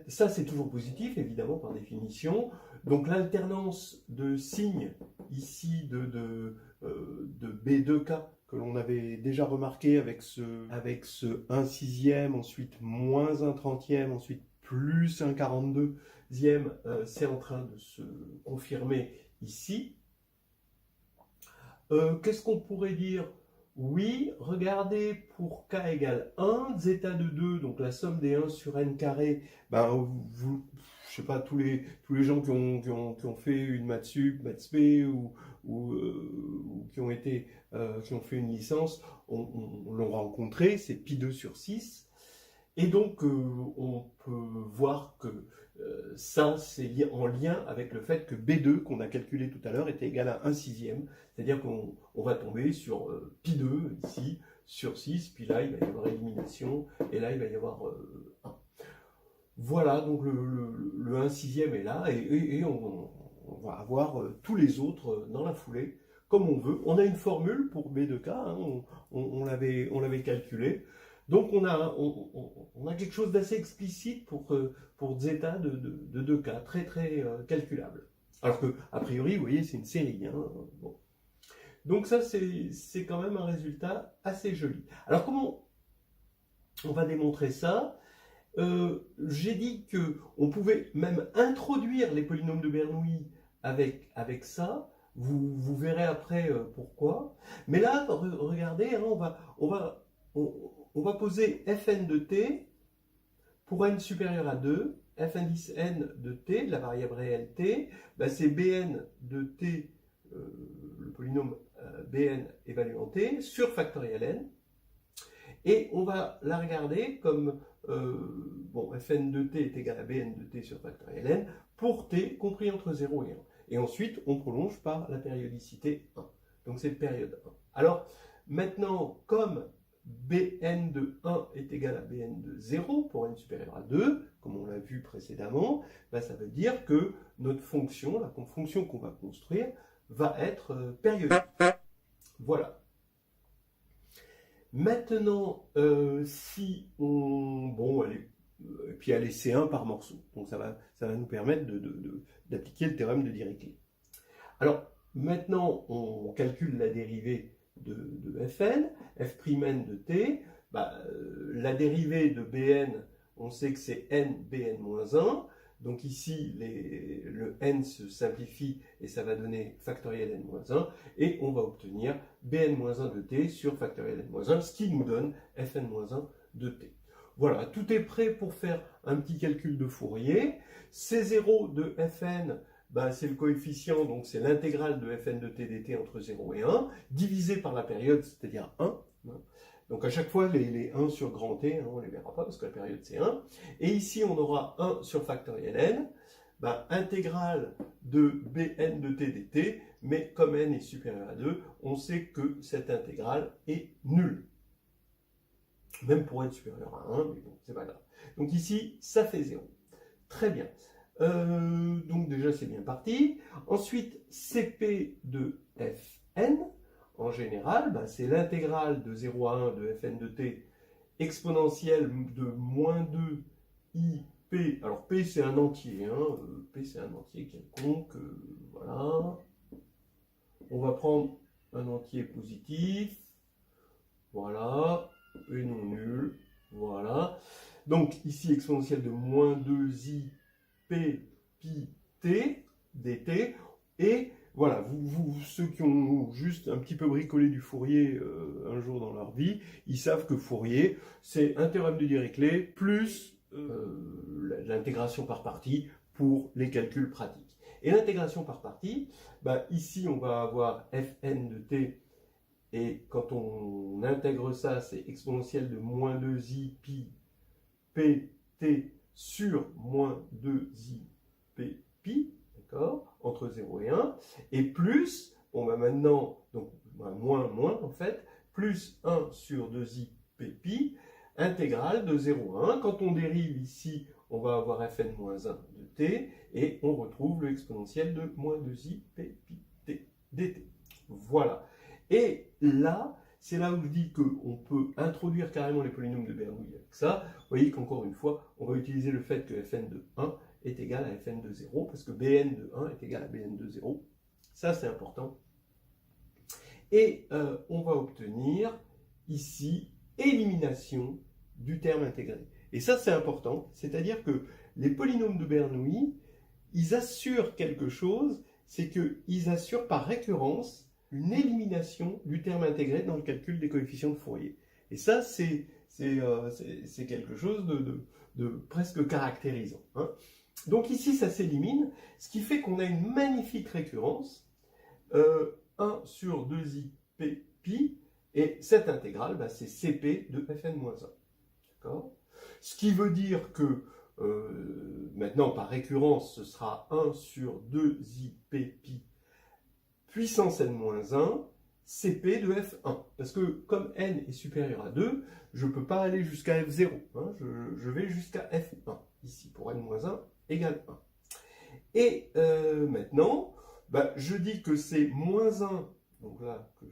ça c'est toujours positif, évidemment, par définition. Donc l'alternance de signes, ici, de B2K, que l'on avait déjà remarqué avec ce 1 sixième, ensuite moins 1 trentième, ensuite plus 1 42e, c'est en train de se confirmer ici. Qu'est-ce qu'on pourrait dire? Oui, regardez, pour k égale 1, zeta de 2, donc la somme des 1 sur n carré, je sais pas, tous les gens qui ont fait une maths sup, maths spé, ou qui ont fait une licence, l'ont rencontré, c'est pi 2 sur 6. Et donc, on peut voir que ça, c'est en lien avec le fait que B2, qu'on a calculé tout à l'heure, était égal à 1 sixième. C'est-à-dire qu'on va tomber sur pi 2, ici, sur 6, puis là, il va y avoir élimination, et là, il va y avoir 1. Voilà, donc le 1 sixième est là, et on va avoir tous les autres dans la foulée, comme on veut. On a une formule pour B2K, hein, on l'avait calculé. Donc on a quelque chose d'assez explicite pour zeta de 2K, très très calculable. Alors que, a priori, vous voyez, c'est une série. Hein, bon. Donc ça, c'est quand même un résultat assez joli. Alors comment on va démontrer ça? J'ai dit qu'on pouvait même introduire les polynômes de Bernoulli avec ça. Vous verrez après pourquoi. Mais là, regardez, hein, on va poser fn de t pour n supérieur à 2, f indice n de t, de la variable réelle t, c'est bn de t, le polynôme bn évaluant t, sur factoriel n. Et on va la regarder comme, fn de t est égal à bn de t sur factoriel n, pour t compris entre 0 et 1. Et ensuite, on prolonge par la périodicité 1. Donc c'est période 1. Alors, maintenant, comme Bn de 1 est égal à Bn de 0 pour n supérieur à 2, comme on l'a vu précédemment, ben ça veut dire que notre fonction, la fonction qu'on va construire, va être périodique. Voilà. Maintenant, si on... Bon, et puis elle est C1 par morceau. Donc ça va nous permettre d'appliquer le théorème de Dirichlet. Alors, maintenant, on calcule la dérivée de Fn, F'N de t. La dérivée de Bn, on sait que c'est n Bn-1. Donc ici, le n se simplifie et ça va donner factoriel n-1. Et on va obtenir Bn-1 de t sur factoriel n-1, ce qui nous donne Fn-1 de t. Voilà, tout est prêt pour faire un petit calcul de Fourier. C0 de Fn, c'est le coefficient, donc c'est l'intégrale de Fn de t dt entre 0 et 1, divisé par la période, c'est-à-dire 1. Donc à chaque fois, les 1 sur grand T, on ne les verra pas parce que la période c'est 1. Et ici, on aura 1 sur factoriel n, intégrale de Bn de t dt, mais comme n est supérieur à 2, on sait que cette intégrale est nulle. Même pour être supérieur à 1, mais bon, c'est pas grave. Donc ici, ça fait 0. Très bien. Donc déjà, c'est bien parti. Ensuite, Cp de Fn, en général, c'est l'intégrale de 0 à 1 de Fn de t exponentielle de moins 2 ip. Alors P, c'est un entier. P, c'est un entier quelconque. Voilà. On va prendre un entier positif. Voilà. Et non nul. Voilà. Donc ici, exponentielle de moins 2i p pi t dt. Et voilà, ceux qui ont juste un petit peu bricolé du Fourier un jour dans leur vie, ils savent que Fourier, c'est un théorème de Dirichlet plus l'intégration par partie pour les calculs pratiques. Et l'intégration par partie, ici on va avoir Fn de t, et quand on intègre ça, c'est exponentielle de moins 2i pi pt sur moins 2i p pi, d'accord, entre 0 et 1, et plus, on va maintenant, donc moins en fait, plus 1 sur 2i p pi, intégrale de 0 à 1. Quand on dérive ici, on va avoir Fn-1 de t, et on retrouve le exponentiel de moins 2i p pi t dt. Voilà. Et là, c'est là où je dis qu'on peut introduire carrément les polynômes de Bernoulli avec ça. Vous voyez qu'encore une fois, on va utiliser le fait que Fn de 1 est égal à Fn de 0, parce que Bn de 1 est égal à Bn de 0. Ça, c'est important. Et on va obtenir ici élimination du terme intégré. Et ça, c'est important. C'est-à-dire que les polynômes de Bernoulli, ils assurent quelque chose, c'est qu'ils assurent par récurrence une élimination du terme intégré dans le calcul des coefficients de Fourier. Et ça, c'est quelque chose de presque caractérisant. Donc ici, ça s'élimine, ce qui fait qu'on a une magnifique récurrence, 1 sur 2i p pi, et cette intégrale, c'est Cp de Fn-1. D'accord ? Ce qui veut dire que, maintenant, par récurrence, ce sera 1 sur 2i p pi puissance n-1, Cp de F1. Parce que comme n est supérieur à 2, je ne peux pas aller jusqu'à F0. Je vais jusqu'à F1, ici, pour n-1 égale 1. Et maintenant, je dis que c'est moins 1, donc là, que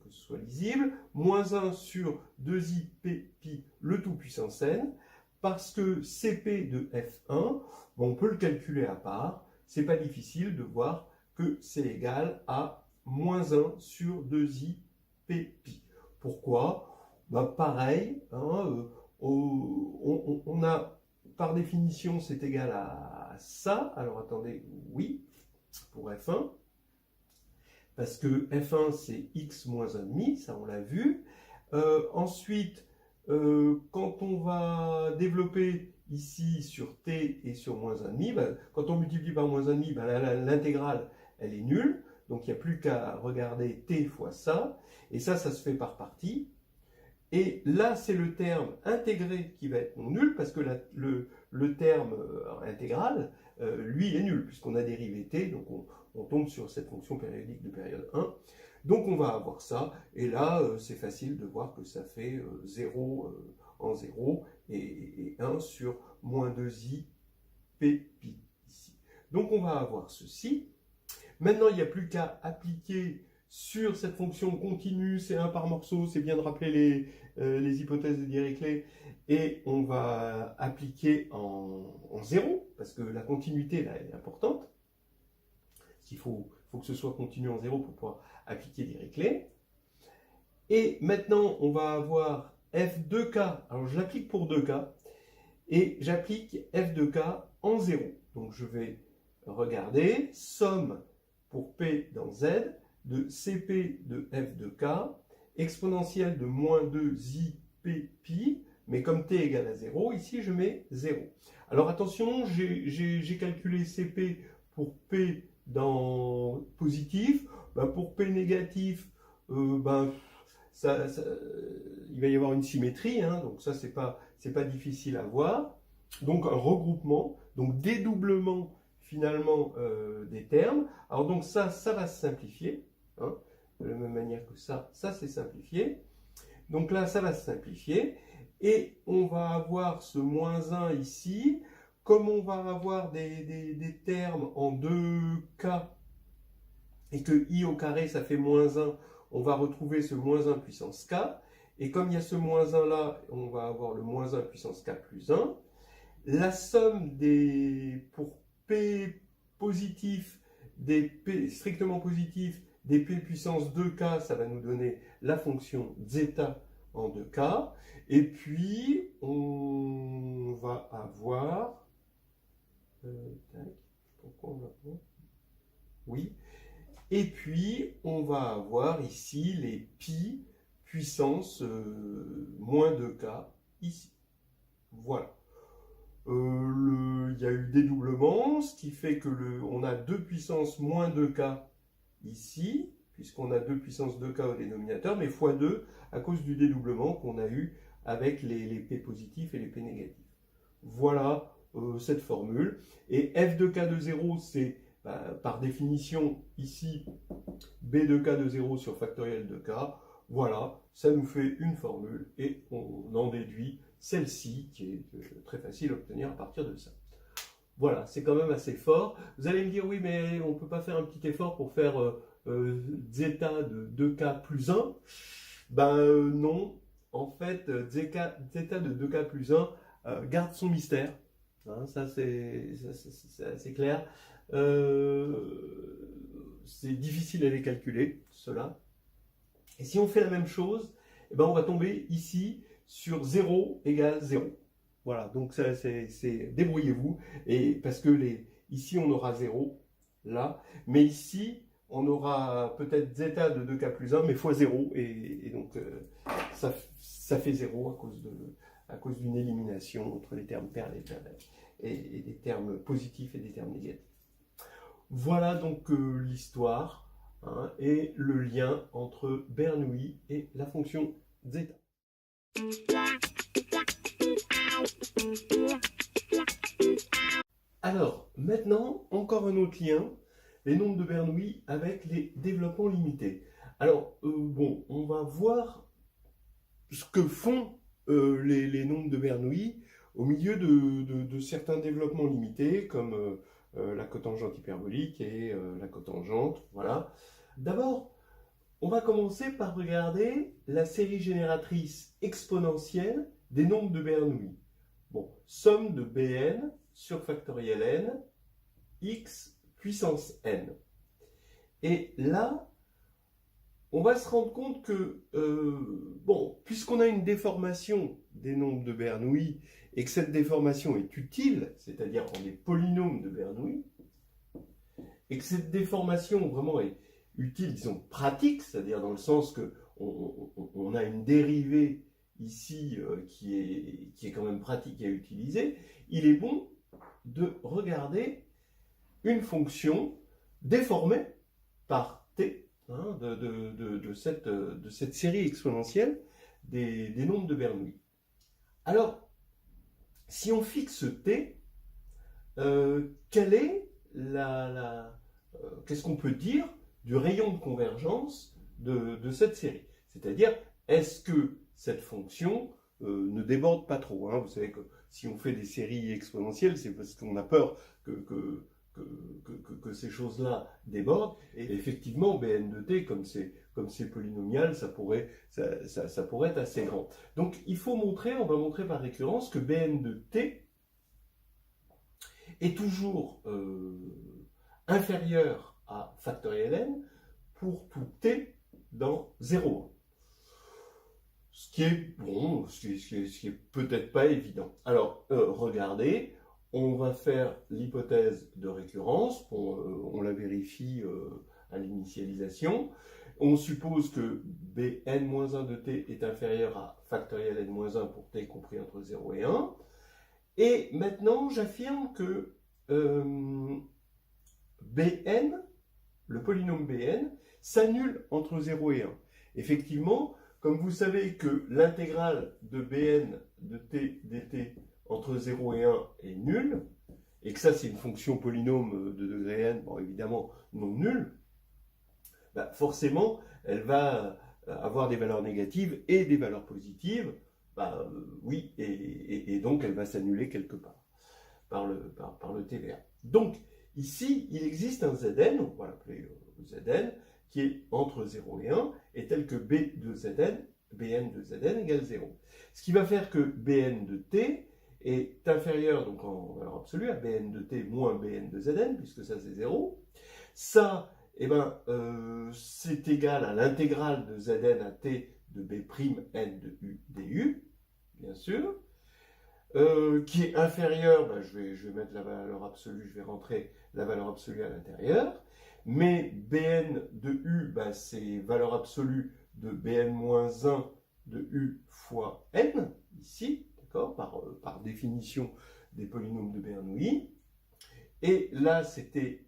ce soit lisible, moins 1 sur 2i p pi, le tout puissance n, parce que Cp de F1, on peut le calculer à part, c'est pas difficile de voir que c'est égal à moins 1 sur 2i p pi. Pourquoi ? Pareil, on a, par définition, c'est égal à ça. Alors attendez, oui, pour F1, parce que F1, c'est x moins 1,5, ça on l'a vu. Ensuite, quand on va développer ici sur t et sur moins 1,5, quand on multiplie par moins 1,5, l'intégrale, elle est nulle. Donc il n'y a plus qu'à regarder t fois ça. Et ça se fait par partie. Et là, c'est le terme intégré qui va être non nul, parce que le terme intégral, lui, est nul, puisqu'on a dérivé t, donc on tombe sur cette fonction périodique de période 1. Donc on va avoir ça, et là c'est facile de voir que ça fait 0 en 0 et 1 sur moins 2i p pi ici. Donc on va avoir ceci. Maintenant il n'y a plus qu'à appliquer sur cette fonction continue, c'est 1 par morceau, c'est bien de rappeler les hypothèses de Dirichlet, et on va appliquer en 0, parce que la continuité là est importante. Il faut que ce soit continu en 0 pour pouvoir appliquer Dirichlet. Et maintenant, on va avoir f de k. Alors, je l'applique pour 2k. Et j'applique f de k en 0. Donc, je vais regarder somme pour p dans z de cp de f de k exponentielle de moins 2i p pi. Mais comme t égale à 0, ici, je mets 0. Alors, attention, j'ai calculé cp pour p dans positif, pour P négatif, il va y avoir une symétrie, hein, donc ça c'est pas difficile à voir. Donc un regroupement, donc dédoublement finalement des termes. Alors donc ça va se simplifier, hein, de la même manière que ça c'est simplifié. Donc là ça va se simplifier et on va avoir ce moins 1 ici. Comme on va avoir des termes en 2k et que i au carré ça fait moins 1, on va retrouver ce moins 1 puissance k. Et comme il y a ce moins 1 là, on va avoir le moins 1 puissance k plus 1. La somme pour p positif, des p strictement positifs, des p puissance 2k, ça va nous donner la fonction zeta en 2k. Et puis, on va avoir... oui. Et puis, on va avoir ici les pi puissance moins 2k ici. Voilà. Il y a eu dédoublement, ce qui fait que on a 2 puissance moins 2k ici, puisqu'on a 2 puissance 2k au dénominateur, mais fois 2 à cause du dédoublement qu'on a eu avec les p positifs et les p négatifs. Voilà cette formule. Et f de k de 0, c'est par définition ici b de k de 0 sur factoriel de k. Voilà, ça nous fait une formule et on en déduit celle-ci qui est très facile à obtenir à partir de ça. Voilà, c'est quand même assez fort. Vous allez me dire, oui, mais on ne peut pas faire un petit effort pour faire zeta de 2k plus 1. Non, en fait, zeta de 2k plus 1 garde son mystère. Hein, ça, c'est assez clair. C'est difficile à les calculer, cela. Et si on fait la même chose, on va tomber ici sur 0 égale 0. Voilà, donc c'est débrouillez-vous. Et parce que ici, on aura 0, là. Mais ici, on aura peut-être zeta de 2k plus 1, mais fois 0. Et donc, ça fait 0 à cause d'une élimination entre les termes pairs et des termes positifs et des termes négatifs. Voilà donc l'histoire, hein, et le lien entre Bernoulli et la fonction zeta. Alors, maintenant, encore un autre lien, les nombres de Bernoulli avec les développements limités. Alors, on va voir ce que font les nombres de Bernoulli au milieu de certains développements limités, comme la cotangente hyperbolique et la cotangente, voilà. D'abord, on va commencer par regarder la série génératrice exponentielle des nombres de Bernoulli. Bon, somme de Bn sur factoriel n, x puissance n. Et là, on va se rendre compte que, puisqu'on a une déformation des nombres de Bernoulli et que cette déformation est utile, c'est-à-dire en des polynômes de Bernoulli, et que cette déformation vraiment est utile, disons pratique, c'est-à-dire dans le sens que on a une dérivée ici qui est quand même pratique à utiliser, il est bon de regarder une fonction déformée par t, hein, de cette série exponentielle des nombres de Bernoulli. Alors, si on fixe t, qu'est-ce qu'on peut dire du rayon de convergence de cette série. C'est-à-dire, est-ce que cette fonction ne déborde pas trop, hein. Vous savez que si on fait des séries exponentielles, c'est parce qu'on a peur que ces choses-là débordent. Et effectivement, Bn de t, comme c'est polynomial, ça pourrait être assez grand. Donc il faut montrer, on va montrer par récurrence que Bn de t est toujours inférieur à factoriel n pour tout t dans 0. Ce qui est bon, ce qui est peut-être pas évident. Alors, regardez, on va faire l'hypothèse de récurrence, on la vérifie à l'initialisation. On suppose que Bn-1 de t est inférieur à factoriel n-1 pour t compris entre 0 et 1. Et maintenant, j'affirme que Bn, le polynôme Bn, s'annule entre 0 et 1. Effectivement, comme vous savez que l'intégrale de Bn de t dt entre 0 et 1 est nulle, et que ça c'est une fonction polynôme de degré n, bon évidemment non nulle, bah forcément elle va avoir des valeurs négatives et des valeurs positives, bah oui, et donc elle va s'annuler quelque part par le TVA. Donc ici il existe un Zn, on va l'appeler Zn, qui est entre 0 et 1, est tel que B de Zn, Bn de Zn égale 0. Ce qui va faire que Bn de t est inférieur, donc en valeur absolue, à Bn de t moins Bn de Zn, puisque ça c'est 0. Ça, eh ben, c'est égal à l'intégrale de Zn à t de B'N de U du, bien sûr, qui est inférieur, ben, je vais mettre la valeur absolue, je vais rentrer la valeur absolue à l'intérieur. Mais Bn de U, ben, c'est valeur absolue de Bn-1 de U fois n, ici, d'accord, par définition des polynômes de Bernoulli. Et là, c'était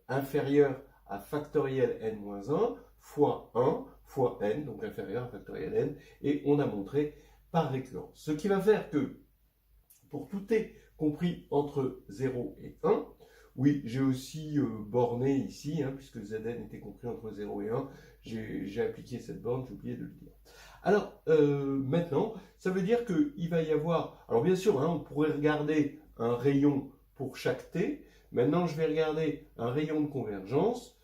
inférieur à factoriel n-1 fois 1 fois n, donc inférieur à factoriel n, et on a montré par récurrence. Ce qui va faire que, pour tout t compris entre 0 et 1, oui, j'ai aussi borné ici, hein, puisque Zn était compris entre 0 et 1, j'ai appliqué cette borne, j'ai oublié de le dire. Alors, maintenant, ça veut dire qu'il va y avoir... Alors bien sûr, hein, on pourrait regarder un rayon pour chaque t. Maintenant, je vais regarder un rayon de convergence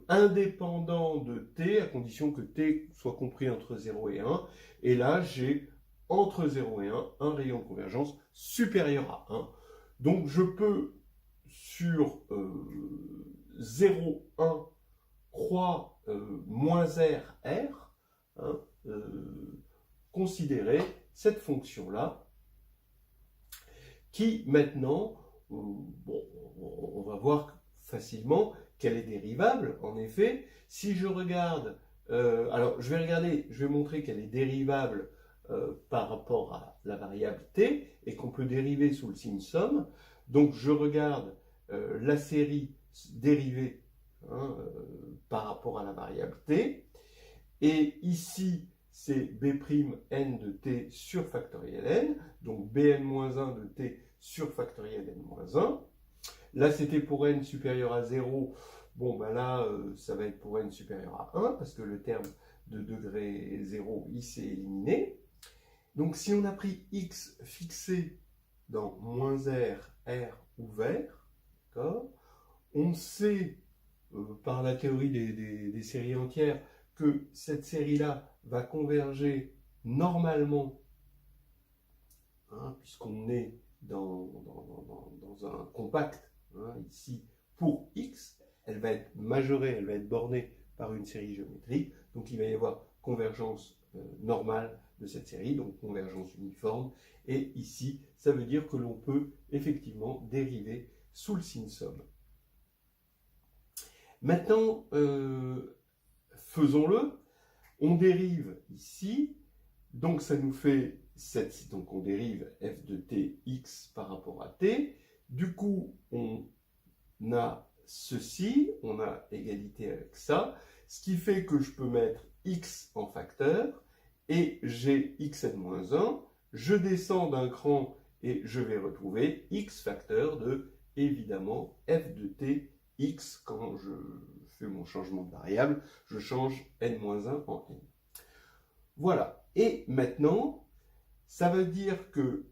indépendant de t, à condition que t soit compris entre 0 et 1. Et là, j'ai entre 0 et 1 un rayon de convergence supérieur à 1. Donc, je peux, sur 0, 1, croix moins r, r, hein, considérer cette fonction-là, qui maintenant, bon, on va voir facilement qu'elle est dérivable. En effet, si je regarde, alors je vais montrer qu'elle est dérivable par rapport à la variable t, et qu'on peut dériver sous le signe somme. Donc je regarde la série dérivée, hein, par rapport à la variable t, et ici c'est B'N de t sur factoriel n, donc Bn-1 de t sur factoriel n-1. Là c'était pour n supérieur à 0, bon ben là ça va être pour n supérieur à 1, parce que le terme de degré 0 il s'est éliminé. Donc si on a pris x fixé dans moins r, r ouvert, on sait par la théorie des séries entières que cette série-là va converger normalement, hein, puisqu'on est dans un compact, hein, ici, pour x, elle va être majorée, elle va être bornée par une série géométrique, donc il va y avoir convergence normale de cette série, donc convergence uniforme, et ici, ça veut dire que l'on peut effectivement dériver sous le signe somme. Maintenant, faisons-le. On dérive ici, donc ça nous fait donc on dérive f de t x par rapport à t. Du coup, on a ceci, on a égalité avec ça, ce qui fait que je peux mettre x en facteur, et j'ai xn-1, je descends d'un cran et je vais retrouver x facteur de, évidemment, f de t x quand je fais mon changement de variable, je change n-1 en n. Voilà. Et maintenant, ça veut dire que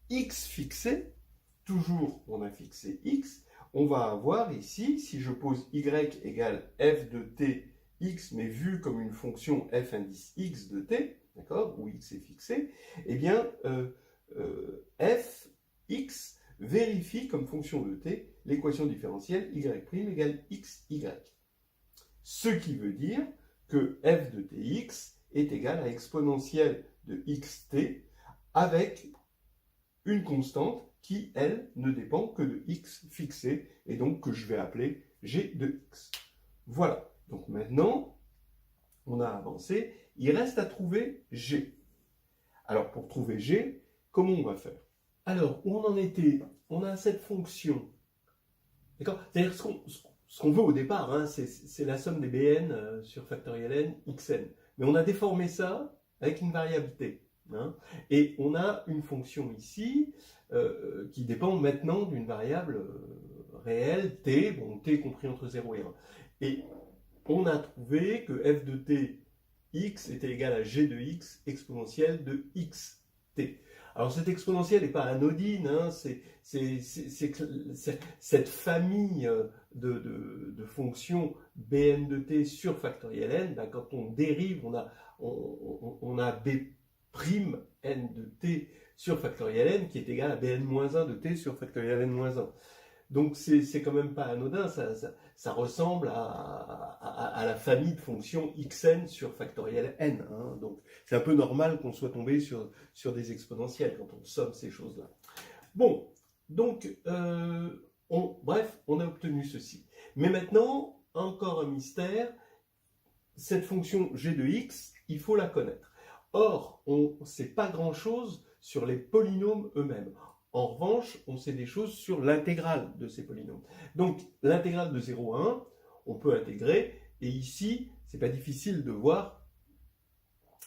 x fixé, toujours on a fixé x, on va avoir ici, si je pose y égale f de t x, mais vu comme une fonction f indice x de t, d'accord, où x est fixé, eh bien, f x vérifie comme fonction de t l'équation différentielle y' égale xy. Ce qui veut dire que f de tx est égal à exponentielle de xt avec une constante qui, elle, ne dépend que de x fixé et donc que je vais appeler g de x. Voilà. Donc maintenant, on a avancé. Il reste à trouver g. Alors, pour trouver g, comment on va faire? Alors, où on en était? On a cette fonction. D'accord? C'est-à-dire ce qu'on veut au départ, hein, c'est la somme des bn sur factoriel n, xn. Mais on a déformé ça avec une variable t. Hein, et on a une fonction ici qui dépend maintenant d'une variable réelle, t, bon, t compris entre 0 et 1. Et on a trouvé que f de t, x était égal à g de x exponentielle de xt. Alors cette exponentielle n'est pas anodine, hein, c'est cette famille de fonctions bn de t sur factoriel n, ben, quand on dérive, on a b' n de t sur factoriel n qui est égal à bn-1 de t sur factoriel n-1. Donc c'est quand même pas anodin, ça ressemble à la famille de fonctions xn sur factoriel n. Hein. Donc c'est un peu normal qu'on soit tombé sur des exponentielles quand on somme ces choses-là. Bon, donc bref, on a obtenu ceci. Mais maintenant, encore un mystère, cette fonction g de x, il faut la connaître. Or, on ne sait pas grand-chose sur les polynômes eux-mêmes. En revanche, on sait des choses sur l'intégrale de ces polynômes. Donc, l'intégrale de 0 à 1, on peut intégrer, et ici, c'est pas difficile de voir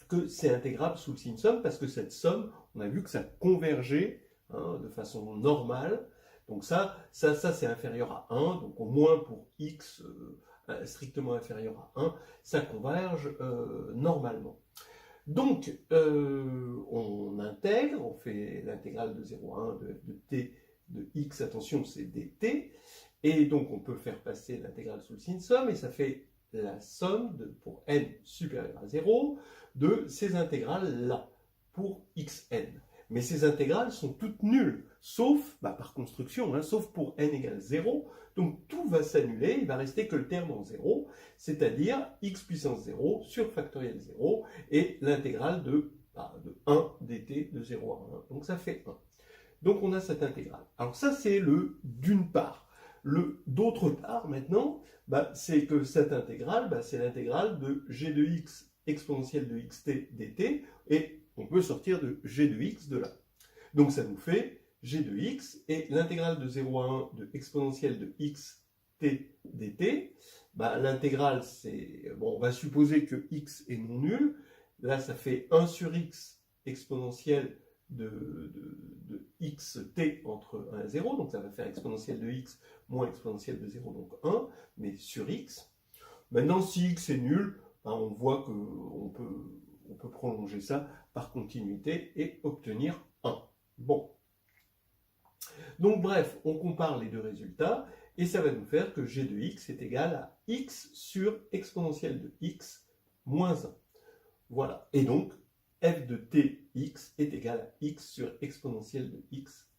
que c'est intégrable sous le signe somme, parce que cette somme, on a vu que ça convergeait hein, de façon normale. Donc ça c'est inférieur à 1, donc au moins pour x strictement inférieur à 1, ça converge normalement. Donc, on intègre, on fait l'intégrale de 0 à 1 de f de t de x, attention, c'est dt, et donc on peut faire passer l'intégrale sous le signe somme, et ça fait la somme, pour n supérieur à 0, de ces intégrales-là, pour xn. Mais ces intégrales sont toutes nulles, sauf, par construction, hein, sauf pour n égale 0, donc tout va s'annuler, il va rester que le terme en 0, c'est-à-dire x puissance 0 sur factoriel 0, et l'intégrale de 1 dt de 0 à 1, donc ça fait 1. Donc on a cette intégrale. Alors ça c'est le d'une part. Le d'autre part maintenant, c'est que cette intégrale, c'est l'intégrale de g de x exponentielle de xt dt, et on peut sortir de g de x de là. Donc ça nous fait g de x, et l'intégrale de 0 à 1 de exponentielle de xt dt, l'intégrale c'est, bon, on va supposer que x est non nul, là ça fait 1 sur x exponentielle de xt entre 1 et 0, donc ça va faire exponentielle de x moins exponentielle de 0, donc 1, mais sur x. Maintenant si x est nul, on voit qu'on peut prolonger ça par continuité et obtenir 1. Bon. Donc bref, on compare les deux résultats et ça va nous faire que g de x est égal à x sur exponentielle de x moins 1. Voilà. Et donc, f de tx est égal à x sur exponentielle de x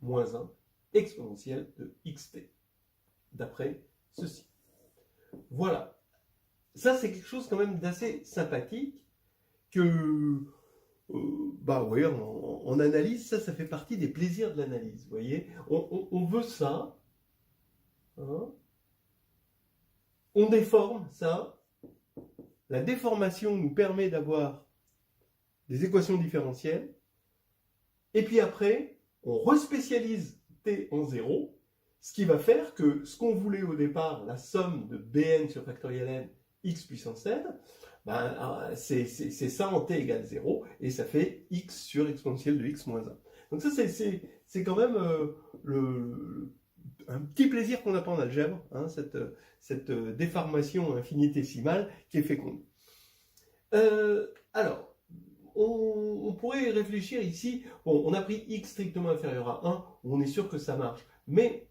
moins 1 exponentielle de xt. D'après ceci. Voilà. Ça, c'est quelque chose quand même d'assez sympathique que... oui, en analyse, ça fait partie des plaisirs de l'analyse, vous voyez. On veut ça, hein, on déforme ça, la déformation nous permet d'avoir des équations différentielles, et puis après, on respécialise t en 0, ce qui va faire que ce qu'on voulait au départ, la somme de bn sur factoriel n, x puissance n, c'est ça en t égale 0, et ça fait x sur exponentielle de x moins 1. Donc ça, c'est quand même un petit plaisir qu'on n'a pas en algèbre, hein, cette déformation infinitésimale qui est féconde. Alors, on pourrait réfléchir ici, bon, on a pris x strictement inférieur à 1, on est sûr que ça marche, mais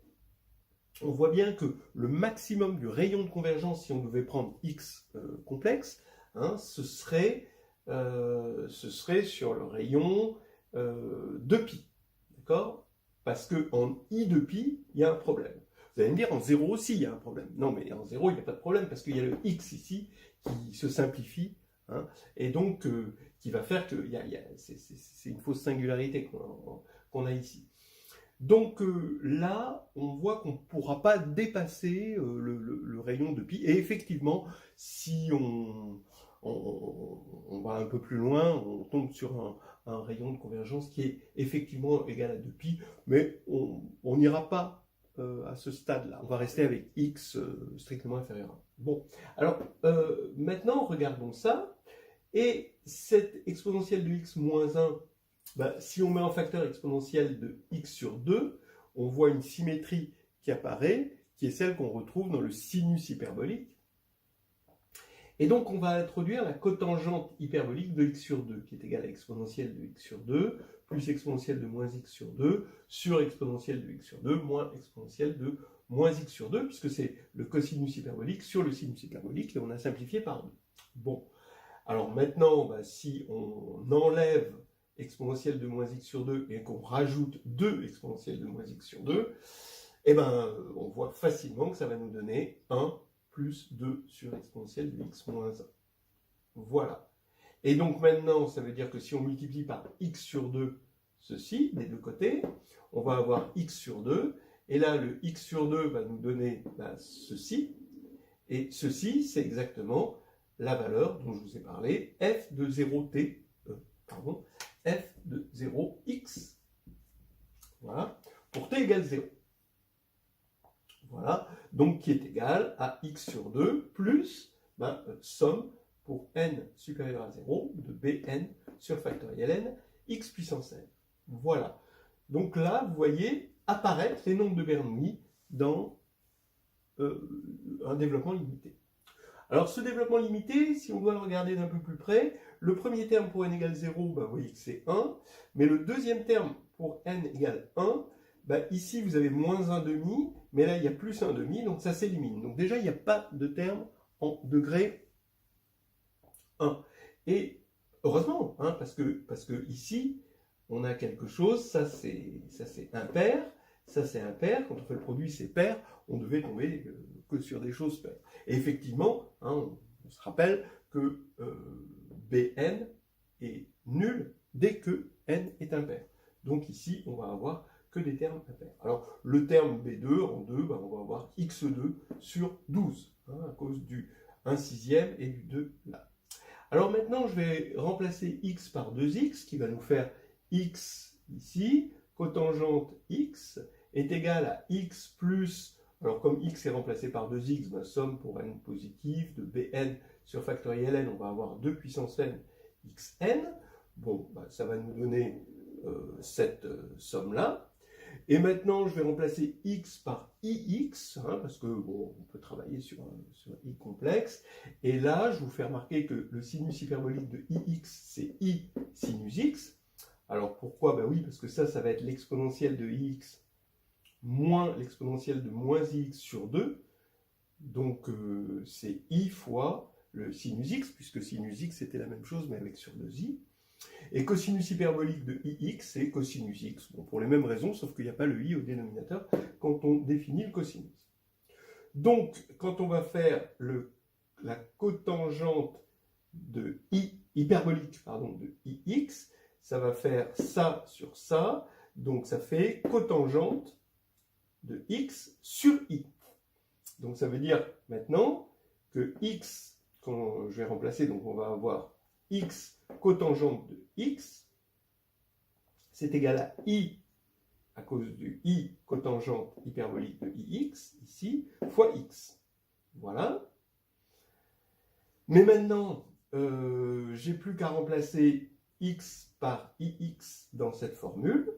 on voit bien que le maximum du rayon de convergence, si on devait prendre x complexe, hein, ce serait sur le rayon de pi, d'accord? Parce qu'en i de pi, il y a un problème. Vous allez me dire, en 0 aussi, il y a un problème. Non, mais en 0, il n'y a pas de problème, parce qu'il y a le x ici qui se simplifie, hein, et donc qui va faire que c'est une fausse singularité qu'on a ici. Donc là, on voit qu'on ne pourra pas dépasser le rayon de pi. Et effectivement, si on va un peu plus loin, on tombe sur un rayon de convergence qui est effectivement égal à 2pi, mais on n'ira pas à ce stade-là. On va rester avec x strictement inférieur à 1. Bon, alors maintenant, regardons ça. Et cette exponentielle de x moins 1, ben, si on met un facteur exponentiel de x sur 2, on voit une symétrie qui apparaît, qui est celle qu'on retrouve dans le sinus hyperbolique. Et donc on va introduire la cotangente hyperbolique de x sur 2, qui est égale à exponentielle de x sur 2, plus exponentielle de moins x sur 2, sur exponentielle de x sur 2, moins exponentielle de moins x sur 2, puisque c'est le cosinus hyperbolique sur le sinus hyperbolique, et on a simplifié par 2. Bon, alors maintenant, ben, si on enlève exponentielle de moins x sur 2 et qu'on rajoute 2 exponentielle de moins x sur 2, eh ben, on voit facilement que ça va nous donner 1 plus 2 sur exponentielle de x moins 1. Voilà. Et donc maintenant, ça veut dire que si on multiplie par x sur 2, ceci, des deux côtés, on va avoir x sur 2, et là, le x sur 2 va nous donner ben, ceci, et ceci, c'est exactement la valeur dont je vous ai parlé, f de 0t, f de 0x, voilà, pour t égale 0. Voilà, donc qui est égal à x sur 2 plus somme pour n supérieur à 0 de bn sur factoriel n, x puissance n. Voilà. Donc là, vous voyez apparaître les nombres de Bernoulli dans un développement limité. Alors ce développement limité, si on doit le regarder d'un peu plus près, le premier terme pour n égale 0, vous voyez que c'est 1, mais le deuxième terme pour n égale 1, ici vous avez moins 1,5, mais là il y a plus 1,5, donc ça s'élimine. Donc déjà il n'y a pas de terme en degré 1. Et heureusement, hein, parce que ici on a quelque chose, ça c'est impair, ça c'est impair, quand on fait le produit c'est pair, on devait tomber que sur des choses paires. Et effectivement, hein, on se rappelle que Bn est nul dès que n est impair. Donc ici, on va avoir que des termes impairs. Alors, le terme B2, en 2, on va avoir x2 sur 12, hein, à cause du 1 sixième et du 2 là. Alors maintenant, je vais remplacer x par 2x, qui va nous faire x ici, cotangente x est égale à x plus... Alors, comme x est remplacé par 2x, somme pour n positive de bn sur factoriel n, on va avoir 2 puissance n xn. Bon, ça va nous donner cette somme-là. Et maintenant, je vais remplacer x par ix, hein, parce que bon, on peut travailler sur i complexe. Et là, je vous fais remarquer que le sinus hyperbolique de ix, c'est i sinus x. Alors, pourquoi? Oui, parce que ça va être l'exponentielle de ix moins l'exponentielle de moins x sur 2, donc c'est i fois le sinus x, puisque sinus x c'était la même chose, mais avec sur 2i, et cosinus hyperbolique de ix, c'est cosinus x, bon, pour les mêmes raisons, sauf qu'il n'y a pas le i au dénominateur quand on définit le cosinus. Donc, quand on va faire la cotangente de hyperbolique de ix, ça va faire ça sur ça, donc ça fait cotangente de x sur i. Donc ça veut dire maintenant que x, quand je vais remplacer, donc on va avoir x cotangente de x, c'est égal à i à cause du i cotangente hyperbolique de ix, ici, fois x. Voilà. Mais maintenant, j'ai plus qu'à remplacer x par ix dans cette formule.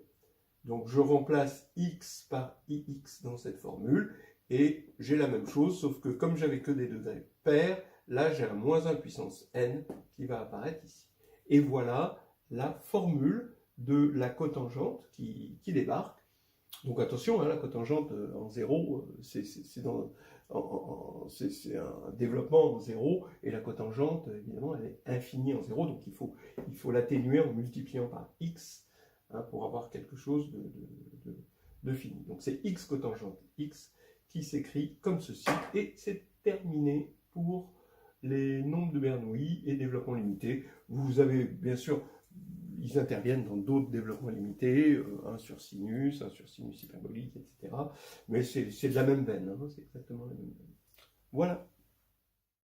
Donc je remplace x par ix dans cette formule, et j'ai la même chose, sauf que comme j'avais que des degrés pairs, là j'ai un moins 1 puissance n qui va apparaître ici. Et voilà la formule de la cotangente qui débarque. Donc attention, hein, la cotangente en 0, c'est un développement en 0, et la cotangente, évidemment, elle est infinie en 0, donc il faut l'atténuer en multipliant par x, hein, pour avoir quelque chose de fini. Donc c'est x cotangente x qui s'écrit comme ceci, et c'est terminé pour les nombres de Bernoulli et développement limité. Vous avez bien sûr, ils interviennent dans d'autres développements limités, 1 sur sinus hyperbolique, etc. Mais c'est de la même veine, hein, c'est exactement la même veine. Voilà.